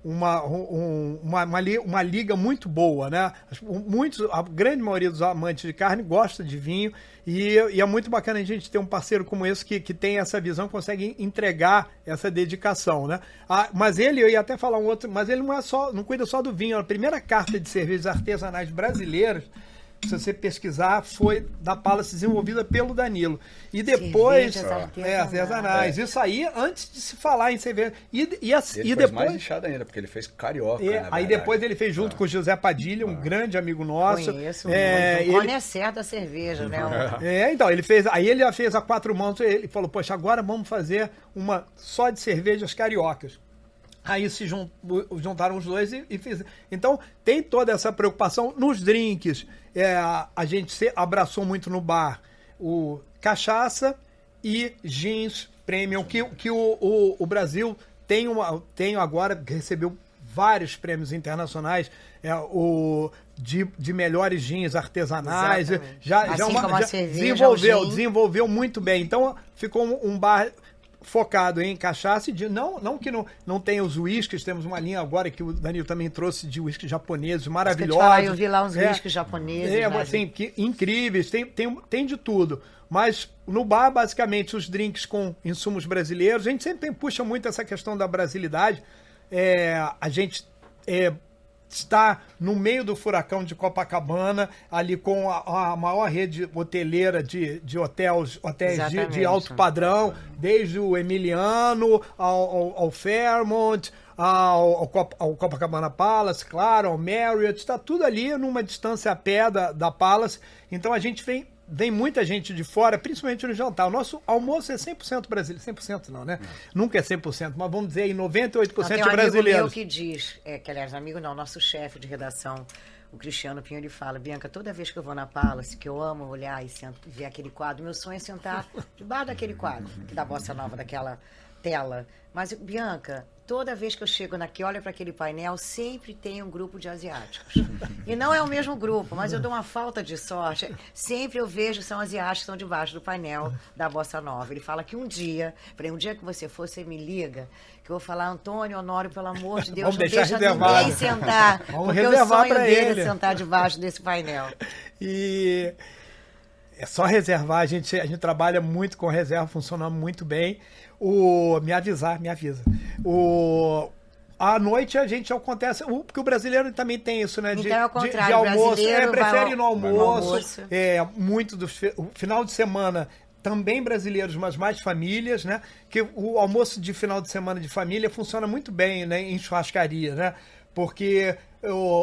uma liga muito boa, né? A grande maioria dos amantes de carne gosta de vinho, e é muito bacana a gente ter um parceiro como esse que tem essa visão, consegue entregar essa dedicação, né? Mas eu ia até falar um outro, mas ele não cuida só do vinho. A primeira carta de cervejas artesanais brasileiras, se você pesquisar, foi da Palace, desenvolvida pelo Danilo. E depois... artesanais. Isso aí, antes de se falar em cerveja. E depois mais inchado ainda, porque ele fez carioca, aí depois ele fez junto com o José Padilha, um grande amigo nosso. Conheço muito. O conhecer da cerveja, né? Então, ele já fez a 4 mãos, ele falou, poxa, agora vamos fazer uma só de cervejas cariocas. Aí se juntaram os dois e fizeram. Então, tem toda essa preocupação nos drinks. A gente abraçou muito no bar o cachaça e jeans premium, que o Brasil tem agora, recebeu vários prêmios internacionais de melhores jeans artesanais. Assim como a cerveja, desenvolveu muito bem. Então, ficou um bar focado em cachaça, não que não tenha os uísques, temos uma linha agora que o Danilo também trouxe de uísques japoneses maravilhosos. Eu vi lá uns uísques japoneses. Assim, incríveis, tem de tudo. Mas no bar, basicamente, os drinks com insumos brasileiros. A gente sempre puxa muito essa questão da brasilidade. A gente está no meio do furacão de Copacabana, ali com a maior rede hoteleira de hotéis de alto padrão, desde o Emiliano ao Fairmont, ao Copacabana Palace, claro, ao Marriott, está tudo ali numa distância a pé da Palace. Então a gente vem muita gente de fora, principalmente no jantar. O nosso almoço é 100% brasileiro. 100% não, né? Nunca é 100%, mas vamos dizer aí 98% brasileiros. Tem um amigo meu que diz, que aliás, amigo não, nosso chefe de redação, o Cristiano Pinho, ele fala: Bianca, toda vez que eu vou na Palace, que eu amo olhar e ver aquele quadro, meu sonho é sentar debaixo daquele quadro, da bossa nova, daquela tela. Mas, Bianca, toda vez que eu chego aqui, olho para aquele painel, sempre tem um grupo de asiáticos. E não é o mesmo grupo, mas eu dou uma falta de sorte. Sempre eu vejo são asiáticos que estão debaixo do painel da Bossa Nova. Ele fala que um dia que você for, você me liga, que eu vou falar: Antônio Honório, pelo amor de Deus, não deixa ninguém sentar. Porque o sonho dele é sentar debaixo desse painel. E é só reservar, a gente trabalha muito com reserva, funciona muito bem. Me avisa. À noite a gente acontece, porque o brasileiro também tem isso, né? Então é o contrário, de almoço, prefere ir no almoço. Muito do final de semana, também brasileiros, mas mais famílias, né? Que o almoço de final de semana de família funciona muito bem, né? Em churrascaria, né? Porque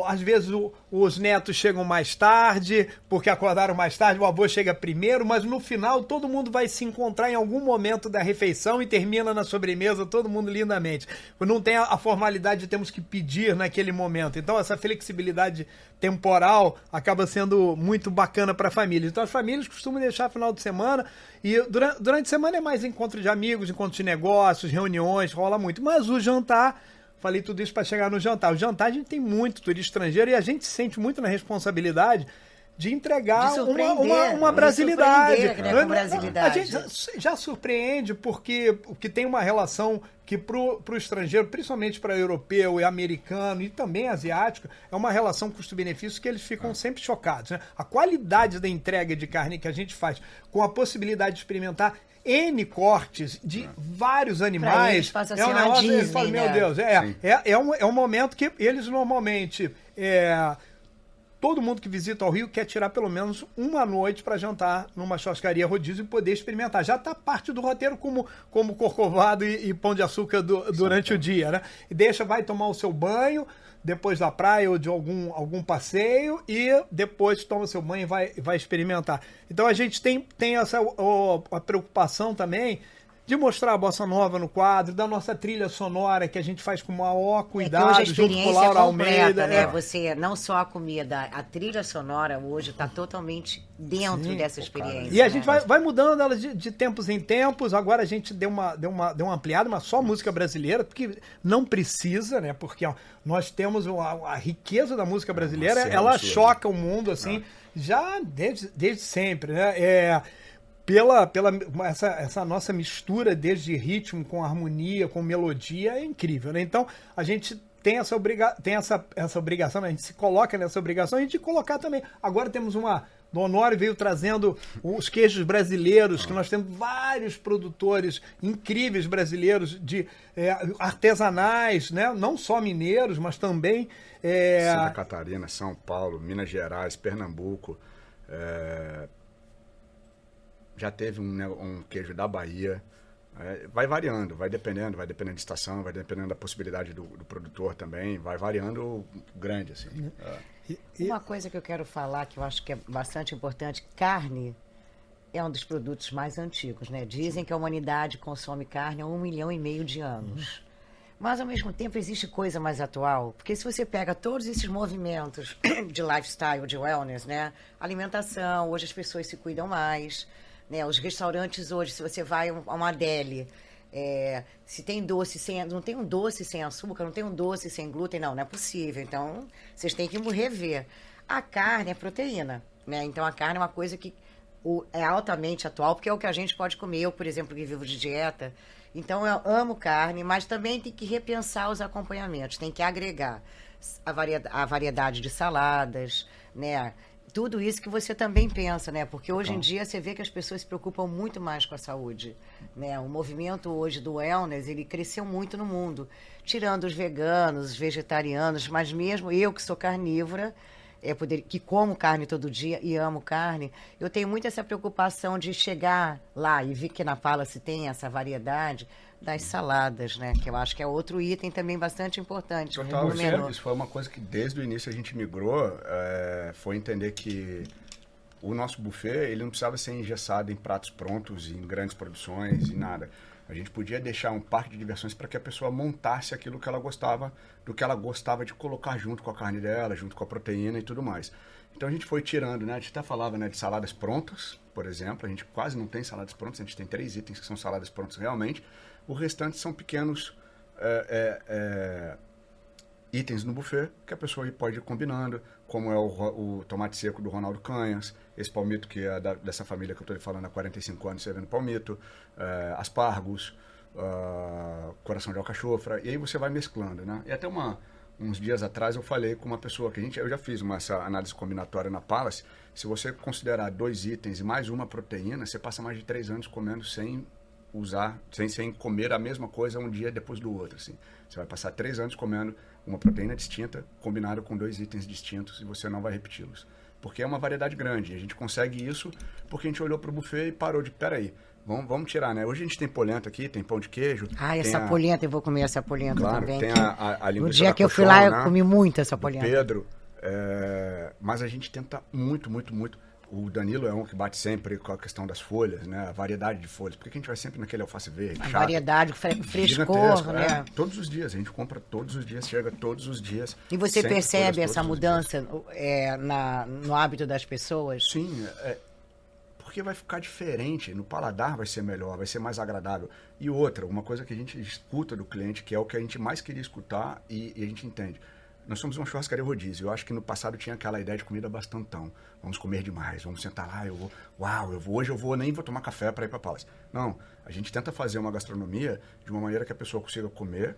às vezes os netos chegam mais tarde, porque acordaram mais tarde, o avô chega primeiro, mas no final todo mundo vai se encontrar em algum momento da refeição e termina na sobremesa, todo mundo lindamente. Não tem a formalidade de temos que pedir naquele momento. Então essa flexibilidade temporal acaba sendo muito bacana para a família. Então as famílias costumam deixar final de semana, e durante a semana é mais encontro de amigos, encontro de negócios, reuniões, rola muito. Mas o jantar... Falei tudo isso para chegar no jantar. O jantar, a gente tem muito turista estrangeiro e a gente se sente muito na responsabilidade de entregar uma brasilidade. A gente já surpreende porque o que tem uma relação que para o estrangeiro, principalmente para europeu e americano e também asiático, é uma relação custo-benefício que eles ficam sempre chocados, né? A qualidade da entrega de carne que a gente faz, com a possibilidade de experimentar N cortes de vários animais, é um negócio que eles falam, meu Deus, é um momento que eles normalmente, todo mundo que visita o Rio quer tirar pelo menos uma noite para jantar numa churrascaria rodízio e poder experimentar. Já está parte do roteiro como corcovado e pão de açúcar durante o dia, né? E vai tomar o seu banho depois da praia ou de algum passeio e depois toma seu banho e vai experimentar. Então a gente tem a preocupação também de mostrar a bossa nova no quadro, da nossa trilha sonora que a gente faz com o maior cuidado, junto com o Laura Almeida. Né? Você, não só a comida, a trilha sonora hoje está totalmente dentro dessa experiência. E a gente vai mudando ela de tempos em tempos. Agora a gente deu uma ampliada, mas só música brasileira, porque não precisa, né? Porque nós temos a riqueza da música brasileira, ela choca o mundo, assim, já desde sempre, né? Essa nossa mistura desde ritmo com harmonia, com melodia, é incrível, né? Então, a gente tem essa obrigação, né? A gente se coloca nessa obrigação e de colocar também. Agora temos do Honório veio trazendo os queijos brasileiros, que nós temos vários produtores incríveis brasileiros, artesanais, né? Não só mineiros, mas também... Santa Catarina, São Paulo, Minas Gerais, Pernambuco... Já teve um queijo da Bahia. Vai variando, vai dependendo da estação, vai dependendo da possibilidade do produtor também, vai variando grande, assim. Uma coisa que eu quero falar, que eu acho que é bastante importante: carne é um dos produtos mais antigos, né? Dizem que a humanidade consome carne há 1,5 milhão de anos. Mas, ao mesmo tempo, existe coisa mais atual. Porque se você pega todos esses movimentos de lifestyle, de wellness, né? Alimentação, hoje as pessoas se cuidam mais... Né, os restaurantes hoje, se você vai a uma deli, se tem doce não tem um doce sem açúcar, não tem um doce sem glúten, não é possível. Então, vocês têm que rever. A carne é proteína, né? Então a carne é uma coisa que é altamente atual, porque é o que a gente pode comer. Eu, por exemplo, que vivo de dieta, então eu amo carne, mas também tem que repensar os acompanhamentos, tem que agregar a variedade de saladas, né? Tudo isso que você também pensa, né? Porque hoje em dia você vê que as pessoas se preocupam muito mais com a saúde, né? O movimento hoje do wellness, ele cresceu muito no mundo, tirando os veganos, os vegetarianos, mas mesmo eu que sou carnívora, que como carne todo dia e amo carne, eu tenho muito essa preocupação de chegar lá e ver que na Palace tem essa variedade das saladas, né? Que eu acho que é outro item também bastante importante. Total, isso foi uma coisa que desde o início a gente migrou, foi entender que o nosso buffet, ele não precisava ser engessado em pratos prontos, em grandes produções, em nada. A gente podia deixar um parque de diversões para que a pessoa montasse aquilo que ela gostava, do que ela gostava de colocar junto com a carne dela, junto com a proteína e tudo mais. Então a gente foi tirando, né? A gente até falava, né, de saladas prontas, por exemplo. A gente quase não tem saladas prontas, a gente tem 3 itens que são saladas prontas realmente. O restante são pequenos itens no buffet que a pessoa pode ir combinando, como é o tomate seco do Ronaldo Canhas, esse palmito que é dessa família que eu estou falando há 45 anos, servindo palmito, aspargos, coração de alcachofra, e aí você vai mesclando, né? E até uns dias atrás eu falei com uma pessoa que eu já fiz essa análise combinatória na Palace. Se você considerar 2 itens e mais uma proteína, você passa mais de 3 anos comendo sem comer a mesma coisa um dia depois do outro, assim. Você vai passar 3 anos comendo uma proteína distinta combinada com 2 itens distintos e você não vai repeti-los. Porque é uma variedade grande. A gente consegue isso porque a gente olhou para o buffet e parou de, peraí, vamos tirar, né? Hoje a gente tem polenta aqui, tem pão de queijo. Essa polenta, eu vou comer essa polenta também. Tem a linguiça. No dia que eu fui lá, eu comi muito essa polenta. Pedro, mas a gente tenta muito, muito, muito. O Danilo é um que bate sempre com a questão das folhas, né? A variedade de folhas. Por que a gente vai sempre naquele alface verde? A variedade, frescor, né? Todos os dias. A gente compra todos os dias, chega todos os dias. E você percebe essa mudança no hábito das pessoas? Sim, porque vai ficar diferente. No paladar vai ser melhor, vai ser mais agradável. E outra, uma coisa que a gente escuta do cliente, que é o que a gente mais queria escutar e a gente entende. Nós somos uma churrascaria rodízio. Eu acho que no passado tinha aquela ideia de comida bastantão. Vamos comer demais, vamos sentar lá, hoje eu nem vou tomar café para ir para a Palace. Não, a gente tenta fazer uma gastronomia de uma maneira que a pessoa consiga comer,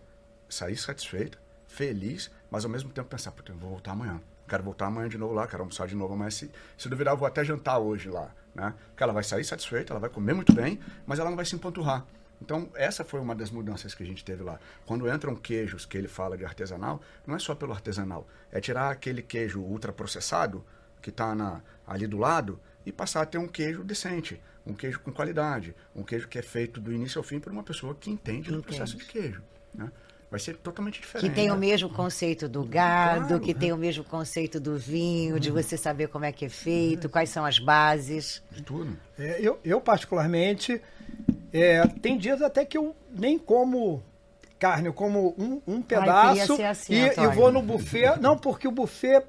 sair satisfeita, feliz, mas ao mesmo tempo pensar, eu vou voltar amanhã. Quero voltar amanhã de novo lá, quero almoçar de novo amanhã. Se duvidar, eu vou até jantar hoje lá, né? Porque ela vai sair satisfeita, ela vai comer muito bem, mas ela não vai se empanturrar. Então, essa foi uma das mudanças que a gente teve lá. Quando entram queijos que ele fala de artesanal, não é só pelo artesanal. É tirar aquele queijo ultraprocessado, que está ali do lado, e passar a ter um queijo decente, um queijo com qualidade, um queijo que é feito do início ao fim por uma pessoa que entende do processo de queijo, né? Vai ser totalmente diferente. Que tem o mesmo conceito do gado, Claro, que tem o mesmo conceito do vinho, de você saber como é que é feito, quais são as bases. De tudo. Eu particularmente, tem dias até que eu nem como carne, eu como um pedaço ser assim, e vou no buffet. Não, porque o buffet,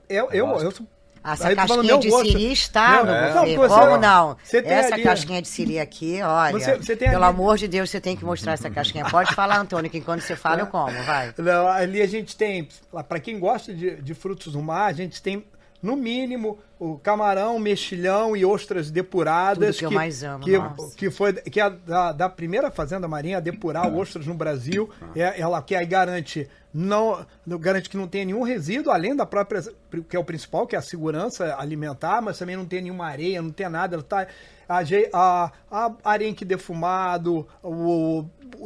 essa casquinha de siri está no buffet. Não, como não? Essa casquinha de siri aqui, olha, pelo amor de Deus, você tem que mostrar essa casquinha. Pode falar, Antônio, que enquanto você fala, eu como, vai. Não, ali a gente tem, para quem gosta de frutos do mar, a gente tem, no mínimo, o camarão, mexilhão e ostras depuradas. Tudo que eu mais amo, que é da primeira fazenda marinha a depurar ostras no Brasil. Ela que aí garante que não tenha nenhum resíduo, além da própria, que é o principal, que é a segurança alimentar, mas também não tem nenhuma areia, não tem nada. Ela tá, a arenque defumado,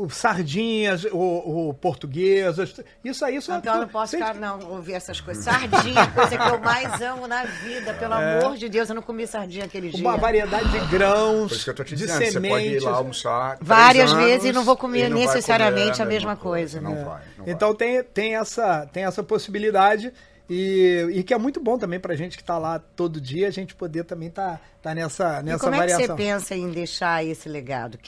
sardinhas, o portuguesas, isso aí são... Então eu não posso ouvir essas coisas. Sardinha, coisa que eu mais amo na vida, pelo amor de Deus, eu não comi sardinha aquele dia. Uma variedade de grãos, Por isso que eu tô te de dizendo, sementes. você pode ir lá almoçar várias 3 anos vezes e não vou comer não vai necessariamente comer a mesma coisa. Não vai. Então tem essa possibilidade e que é muito bom também pra gente que tá lá todo dia, a gente poder também tá nessa E como variação. é que você pensa em deixar esse legado?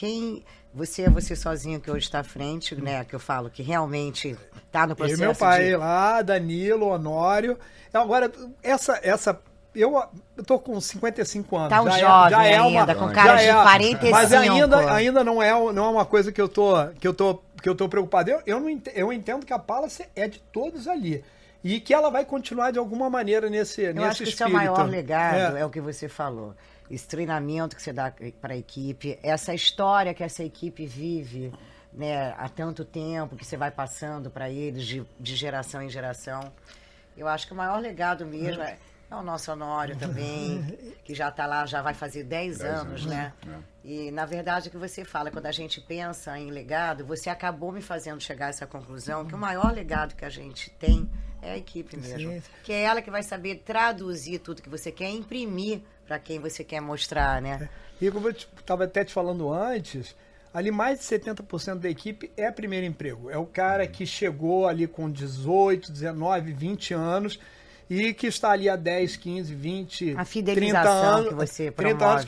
Você sozinho que hoje está à frente, né? Que eu falo que realmente está no processo. E meu pai lá, Danilo, Honório. Agora, eu tô com 55 anos. Tá um jovem ainda, com cara de 45. Mas ainda não é uma coisa que eu tô preocupado. Eu entendo que a Palace é de todos ali. E que ela vai continuar de alguma maneira nesse espírito. Eu acho que isso é o maior legado, é o que você falou. esse treinamento que você dá para a equipe, essa história que essa equipe vive, né, há tanto tempo, que você vai passando para eles de geração em geração. Eu acho que o maior legado mesmo é o nosso Honório também, que já está lá, já vai fazer 10 anos, né? E, na verdade, o que você fala, quando a gente pensa em legado, você acabou me fazendo chegar a essa conclusão, que o maior legado que a gente tem é a equipe mesmo. Sim. Que é ela que vai saber traduzir tudo que você quer, imprimir para quem você quer mostrar, né? E como eu estava até te falando antes, ali mais de 70% da equipe é primeiro emprego. É o cara que chegou ali com 18, 19, 20 anos e que está ali há 10, 15, 20, a fidelização 30 anos, que você 30 anos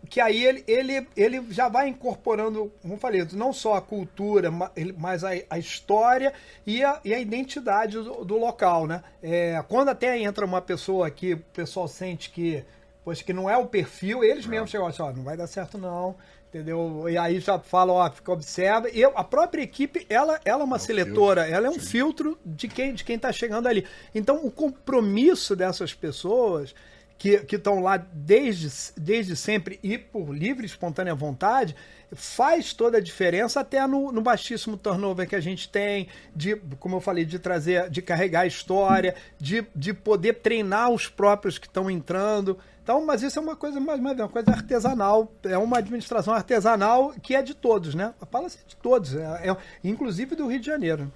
que aí ele já vai incorporando, como eu falei, não só a cultura, mas a história e a identidade do local, né? Quando até entra uma pessoa que o pessoal sente que não é o perfil, eles mesmos chegam assim, não vai dar certo não, entendeu? E aí já falam, observa. E a própria equipe, ela é uma seletora, ela é um filtro de quem está chegando ali. Então, o compromisso dessas pessoas que estão lá desde sempre e por livre e espontânea vontade, faz toda a diferença até no baixíssimo turnover que a gente tem, como eu falei, de carregar a história, de poder treinar os próprios que estão entrando. Então, mas isso é uma coisa, uma coisa artesanal, é uma administração artesanal que é de todos, né? A Palace é de todos, inclusive do Rio de Janeiro.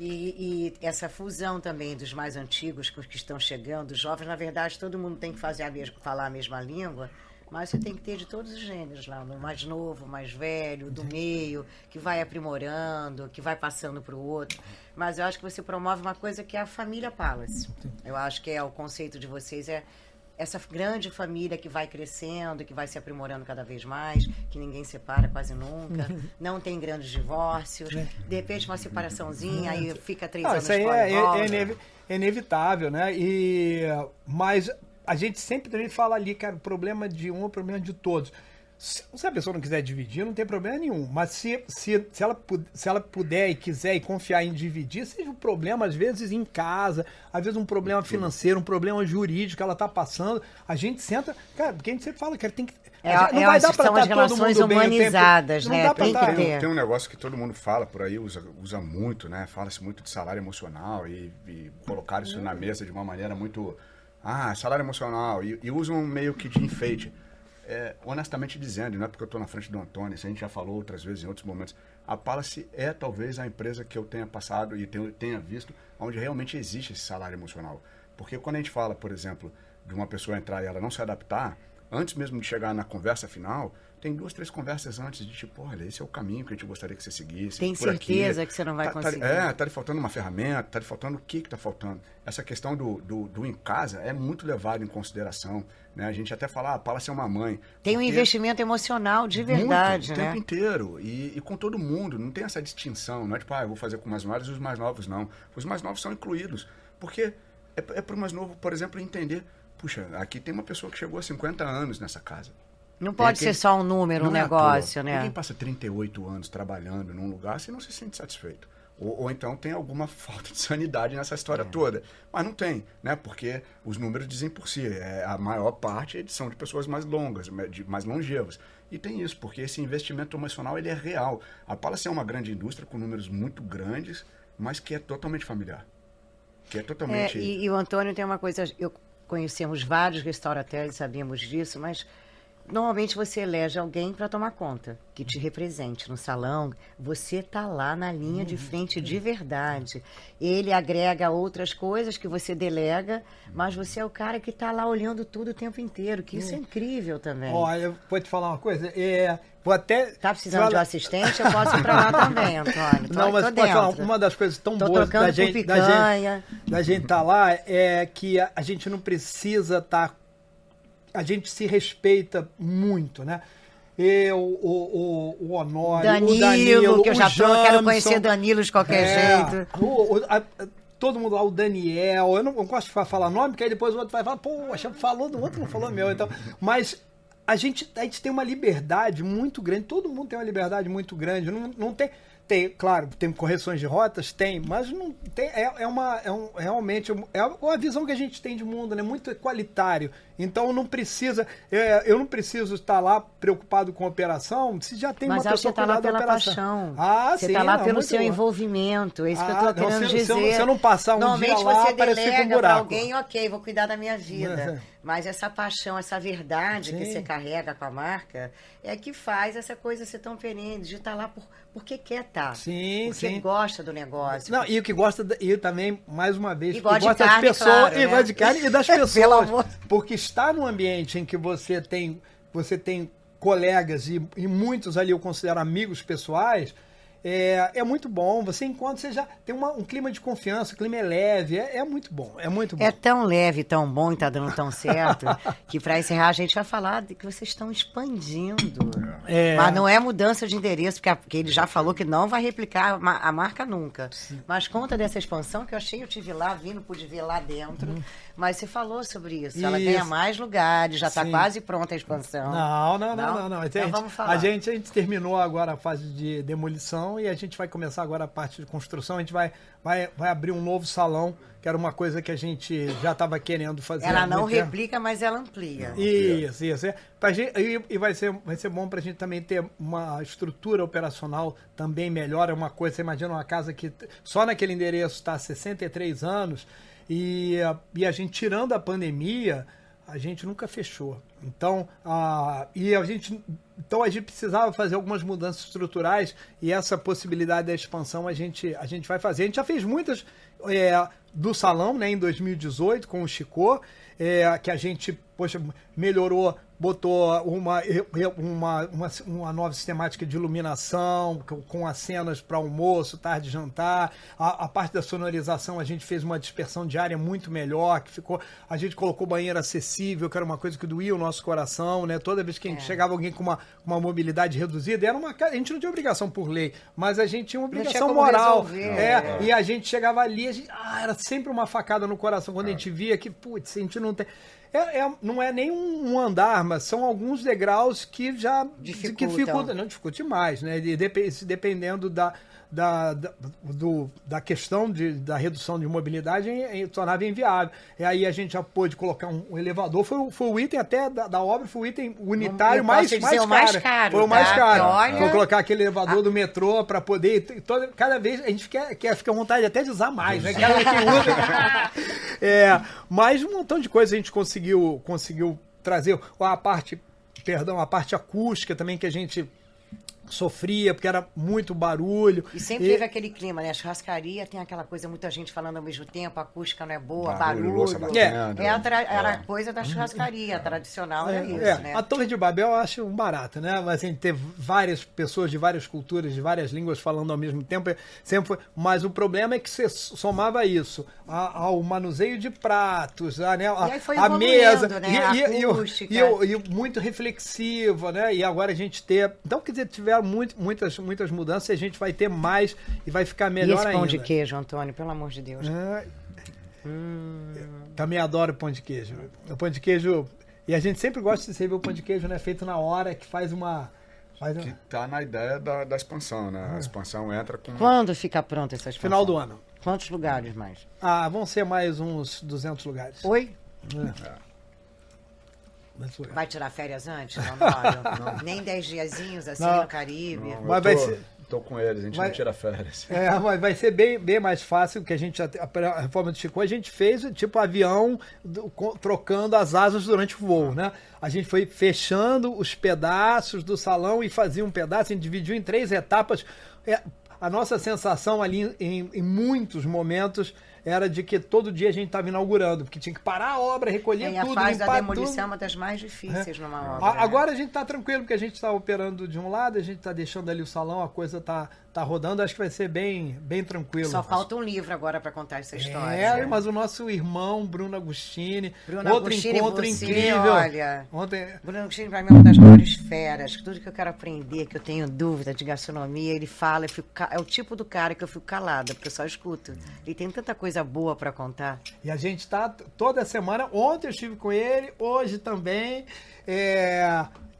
E essa fusão também dos mais antigos com os que estão chegando, os jovens, na verdade, todo mundo tem que falar a mesma língua, mas você tem que ter de todos os gêneros lá, o mais novo, o mais velho, do meio, que vai aprimorando, que vai passando para o outro. Mas eu acho que você promove uma coisa que é a família Palace. Eu acho que o conceito de vocês essa grande família que vai crescendo, que vai se aprimorando cada vez mais, que ninguém separa quase nunca, não tem grandes divórcios, de repente uma separaçãozinha, aí fica 3 anos fora. Isso aí é inevitável, né? Mas a gente sempre fala ali, cara, o problema de um é o problema de todos. Se a pessoa não quiser dividir, não tem problema nenhum. Mas se ela puder e quiser e confiar em dividir, seja um problema, às vezes, em casa, às vezes um problema financeiro, um problema jurídico que ela está passando, a gente senta... Cara, porque a gente sempre fala, cara, tem que... Não vai dar para estar todo mundo humanizadas, bem, né? Tem um negócio que todo mundo fala por aí, usa muito, né? Fala-se muito de salário emocional e colocar isso na mesa de uma maneira muito... salário emocional. E usam meio que de enfeite. Honestamente dizendo, não é porque eu estou na frente do Antônio, isso a gente já falou outras vezes em outros momentos, a Palace é talvez a empresa que eu tenha passado e tenha visto onde realmente existe esse salário emocional. Porque quando a gente fala, por exemplo, de uma pessoa entrar e ela não se adaptar, antes mesmo de chegar na conversa final, tem 2, 3 conversas antes de tipo, olha, esse é o caminho que a gente gostaria que você seguisse. Tem certeza que você não vai conseguir. Tá lhe faltando uma ferramenta, tá lhe faltando o que tá faltando. Essa questão do em casa é muito levado em consideração. Né? A gente até fala, a Palace é uma mãe. Tem um investimento emocional de verdade, muito, né? O tempo inteiro. E com todo mundo. Não tem essa distinção. Não é tipo, eu vou fazer com mais novos e os mais novos não. Os mais novos são incluídos. Porque é para o mais novo, por exemplo, entender, puxa, aqui tem uma pessoa que chegou a 50 anos nessa casa. Não pode ser só um número, um negócio, né? Ninguém passa 38 anos trabalhando num lugar se não se sente satisfeito. Ou então tem alguma falta de sanidade nessa história toda. Mas não tem, né? Porque os números dizem por si. A maior parte são de pessoas mais longas, mais longevas. E tem isso, porque esse investimento emocional ele é real. A Palace é uma grande indústria com números muito grandes, mas que é totalmente familiar. Que é totalmente... E o Antônio tem uma coisa... Conhecemos vários restaurateurs, sabíamos disso, mas... Normalmente você elege alguém para tomar conta, que te represente no salão. Você está lá na linha de frente de verdade. Ele agrega outras coisas que você delega, mas você é o cara que está lá olhando tudo o tempo inteiro, que isso é incrível também. Olha, eu vou te falar uma coisa. Vou até... Tá precisando de um assistente? Eu posso ir para lá também, Antônio. Não, mas pode falar, uma das coisas tão boas da gente estar lá é que a gente não precisa estar... A gente se respeita muito, né? Eu, o Honório, Danilo, o Danilo, que eu já quero conhecer Danilo de qualquer jeito. Todo mundo lá, o Daniel, eu não gosto de falar nome, porque aí depois o outro vai falar, poxa, falou do outro, não falou meu. Então, mas a gente tem uma liberdade muito grande, todo mundo tem uma liberdade muito grande, não tem... Claro, tem correções de rotas, mas não tem, realmente é uma visão que a gente tem de mundo, né? Muito equalitário. Então não precisa, eu não preciso estar lá preocupado com a operação, se já tem Mas uma acho que pessoa você está lá cuidando da pela operação. paixão. Você está lá pelo muito seu bom. envolvimento. É isso que eu estou querendo dizer. Se eu não passar um dia lá, você parece que fica um delega para buraco. alguém, ok, vou cuidar da minha vida. Mas essa paixão, essa verdade que você carrega com a marca, é que faz essa coisa ser tão perene, de estar lá porque quer estar. Porque gosta do negócio. Não, e o que gosta, e também, mais uma vez, E gosta gosta de das carne, pessoas, claro, e gosta de carne e das pessoas. Pelo amor. Porque estar num ambiente em que você tem colegas e muitos ali eu considero amigos pessoais, é muito bom. Você encontra, você já tem um clima de confiança, o clima é leve, é muito bom, é muito bom. É tão leve, tão bom e tá dando tão certo, que para encerrar a gente vai falar de que vocês estão expandindo. Mas não é mudança de endereço, porque ele já falou que não vai replicar a marca nunca. Sim. Mas conta dessa expansão que eu tive lá, pude ver lá dentro. Mas você falou sobre isso. Ela ganha mais lugares, já está quase pronta a expansão. Não. Então vamos falar. A gente terminou agora a fase de demolição e a gente vai começar agora a parte de construção. A gente vai abrir um novo salão, que era uma coisa que a gente já estava querendo fazer. Ela não replica, mas ela amplia. Isso. E vai ser bom para a gente também ter uma estrutura operacional também melhor. É uma coisa, você imagina uma casa que só naquele endereço está há 63 anos e a gente, tirando a pandemia, a gente nunca fechou. Então, a gente precisava fazer algumas mudanças estruturais e essa possibilidade da expansão a gente vai fazer. A gente já fez muitas do salão, né, em 2018 com o Chico, que a gente melhorou, botou uma nova sistemática de iluminação, com as cenas para almoço, tarde, jantar. A parte da sonorização, a gente fez uma dispersão de área muito melhor, a gente colocou banheiro acessível, que era uma coisa que doía o nosso coração, né? Toda vez que a gente chegava alguém com uma mobilidade reduzida, a gente não tinha obrigação por lei, mas a gente tinha uma obrigação moral. E a gente chegava ali, era sempre uma facada no coração quando a gente via que, putz, a gente não tem... não é nem um andar, mas são alguns degraus que já dificultam. Não dificulta demais, né? Dependendo da questão da redução de mobilidade, tornava inviável. E aí a gente já pôde colocar um elevador. Foi o item até da obra, foi o item unitário mais caro. Foi o mais caro. Foi colocar aquele elevador do metrô para poder... cada vez a gente fica à vontade até de usar mais, né? Quem usa. Mais um montão de coisas a gente conseguiu trazer. A parte acústica também, que a gente sofria, porque era muito barulho. E sempre teve aquele clima, né? A churrascaria tem aquela coisa, muita gente falando ao mesmo tempo, a acústica não é boa, barulho. Era a coisa da churrascaria, tradicional, era isso, né? A Torre de Babel eu acho um barato, né? Mas assim, teve várias pessoas de várias culturas, de várias línguas falando ao mesmo tempo, sempre foi. Mas o problema é que você somava isso ao manuseio de pratos, né? A mesa, né? e muito reflexivo, né? E agora a gente Então, quer dizer, tiveram muitas mudanças e a gente vai ter mais e vai ficar melhor ainda. E esse pão de queijo, Antônio, pelo amor de Deus. Também adoro pão de queijo. O pão de queijo... E a gente sempre gosta de servir o pão de queijo, né? Feito na hora, que faz uma... Que tá na ideia da expansão, né? A expansão entra com... Quando fica pronta essa expansão? Final do ano. Quantos lugares mais? Vão ser mais uns 200 lugares. Oi? Vai tirar férias antes? Não. Nem 10 diazinhos assim no Caribe? Não, mas vai ser... Tô com eles, a gente não tira férias. Mas vai ser bem mais fácil, que a reforma do Chico, a gente fez tipo avião trocando as asas durante o voo, né? A gente foi fechando os pedaços do salão e fazia um pedaço, a gente dividiu em 3 etapas. A nossa sensação ali, em muitos momentos, era de que todo dia a gente estava inaugurando, porque tinha que parar a obra, recolher tudo, a fase limpar da demolição tudo. É uma das mais difíceis numa obra. Agora a gente está tranquilo, porque a gente está operando de um lado, a gente está deixando ali o salão, a coisa está rodando, acho que vai ser bem tranquilo. Só falta um livro agora para contar essa história. Mas o nosso irmão, Bruno Agostini, Agostini, encontro incrível. Olha, Bruno Agostini para mim é uma das maiores feras, tudo que eu quero aprender, que eu tenho dúvida de gastronomia, ele fala, é o tipo do cara que eu fico calada, porque eu só escuto. Ele tem tanta coisa boa para contar. E a gente está toda semana, ontem eu estive com ele, hoje também,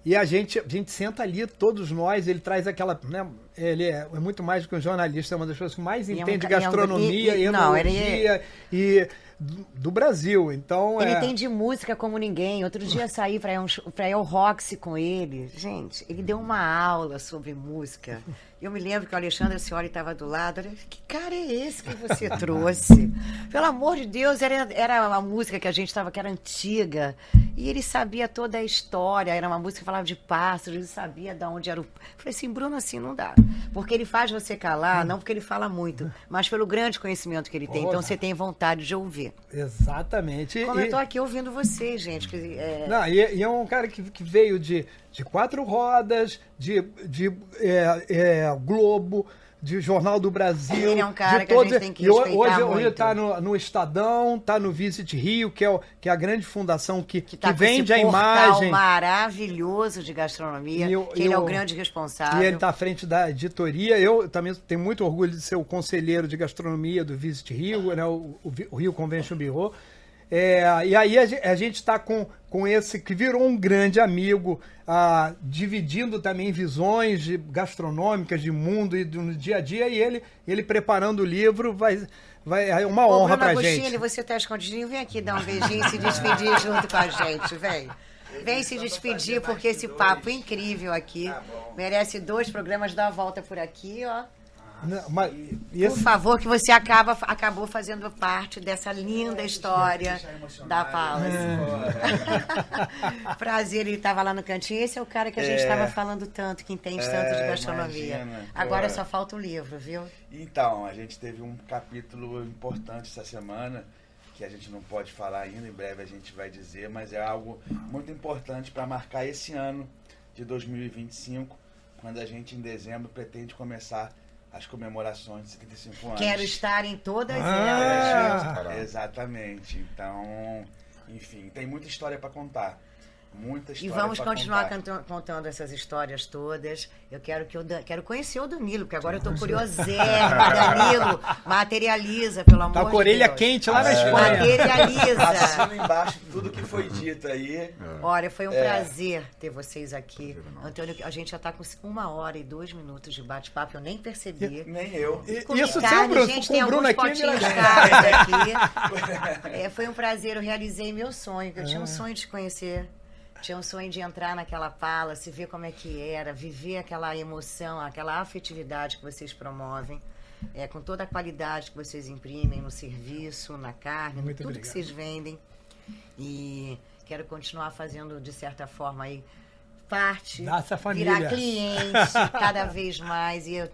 e a gente senta ali, todos nós, ele traz aquela, né, ele é muito mais do que um jornalista, é uma das pessoas que mais entende gastronomia e enologia, e do Brasil. Então, Ele tem de música como ninguém. Outro dia saí pra ir ao Roxy com ele. Gente, ele deu uma aula sobre música. Eu me lembro que o Alexandre Scioli estava do lado. Olha, que cara é esse que você trouxe? Pelo amor de Deus, era uma música que a gente estava, que era antiga. E ele sabia toda a história. Era uma música que falava de pássaros. Ele sabia de onde era o... Falei assim, Bruno, assim não dá. Porque ele faz você calar, não porque ele fala muito, mas pelo grande conhecimento que ele tem. Então você tem vontade de ouvir. Exatamente. Como eu tô aqui ouvindo vocês, gente. Não, e é um cara que veio de 4 rodas, de Globo, de Jornal do Brasil. Ele é um cara que a gente tem que respeitar muito. Hoje está no Estadão, está no Visit Rio, que é a grande fundação que vende a imagem. Maravilhoso de gastronomia, ele é o grande responsável. E ele está à frente da editoria. Eu também tenho muito orgulho de ser o conselheiro de gastronomia do Visit Rio, né, o Rio Convention Bureau. E aí a gente está com esse que virou um grande amigo, dividindo também visões gastronômicas de mundo e do dia a dia, e ele preparando o livro é uma honra pra gente. Você está escondidinho, vem aqui dar um beijinho e se despedir junto com a gente, vem. Vem se despedir, porque esse papo incrível aqui merece 2 programas, dá a volta por aqui, ó. Não, Por favor, que você acabou fazendo parte dessa linda história da Palace. Prazer, ele estava lá no cantinho. Esse é o cara que a gente estava falando tanto, que entende tanto de gastronomia. Imagina, agora só falta o livro, viu? Então, a gente teve um capítulo importante essa semana, que a gente não pode falar ainda, em breve a gente vai dizer, mas é algo muito importante para marcar esse ano de 2025, quando a gente, em dezembro, pretende começar as comemorações de 75 anos. Quero estar em todas elas. Exatamente. Então, enfim, tem muita história para contar. Muita história. E vamos continuar contando essas histórias todas. Eu quero conhecer o Danilo, porque agora eu estou curiosérrima. Danilo, materializa, pelo amor de Deus. Tá com a orelha quente lá na Espanha. Materializa. Assina embaixo tudo que foi dito aí. Olha, foi um prazer ter vocês aqui. Antônio, a gente já está com 1 hora e 2 minutos de bate-papo, eu nem percebi. Nem eu. Isso carne, sempre, gente, com tem o Bruno alguns aqui. potinhos caros aqui. Foi um prazer, eu realizei meu sonho. Eu tinha um sonho de te conhecer. Tinha um sonho de entrar naquela Palace, ver como é que era, viver aquela emoção, aquela afetividade que vocês promovem, com toda a qualidade que vocês imprimem no serviço, na carne, em tudo que vocês vendem. E quero continuar fazendo, de certa forma, aí, parte, virar cliente cada vez mais. E eu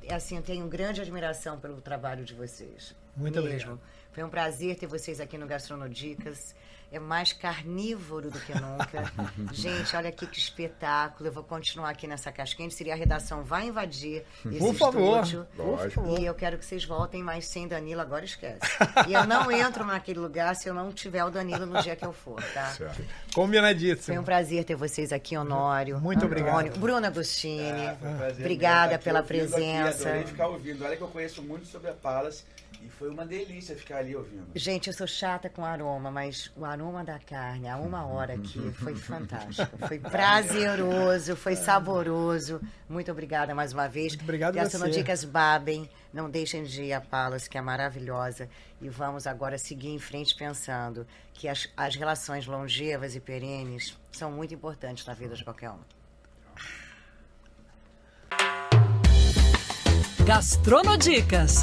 tenho grande admiração pelo trabalho de vocês. Muito obrigado. Foi um prazer ter vocês aqui no Gastronodicas. É mais carnívoro do que nunca. Gente, olha aqui que espetáculo. Eu vou continuar aqui nessa casquinha. A redação vai invadir esse estúdio. Por favor. E eu quero que vocês voltem, mas sem Danilo, agora esquece. E eu não entro naquele lugar se eu não tiver o Danilo no dia que eu for, tá? Certo. Combinadíssimo. Foi um prazer ter vocês aqui, Honório. Muito obrigado. Bruno Agostini. Foi um prazer obrigada mesmo pela estar aqui ouvindo presença. Adorei ficar ouvindo. Olha que eu conheço muito sobre a Palace. E foi uma delícia ficar ali ouvindo. Gente, eu sou chata com aroma, mas o aroma da carne, há 1 hora aqui, foi fantástico. Foi prazeroso, foi saboroso. Muito obrigada mais uma vez. Muito obrigado a você. Gastronodicas babem, não deixem de ir a Palace, que é maravilhosa. E vamos agora seguir em frente pensando que as relações longevas e perenes são muito importantes na vida de qualquer um. Gastronodicas.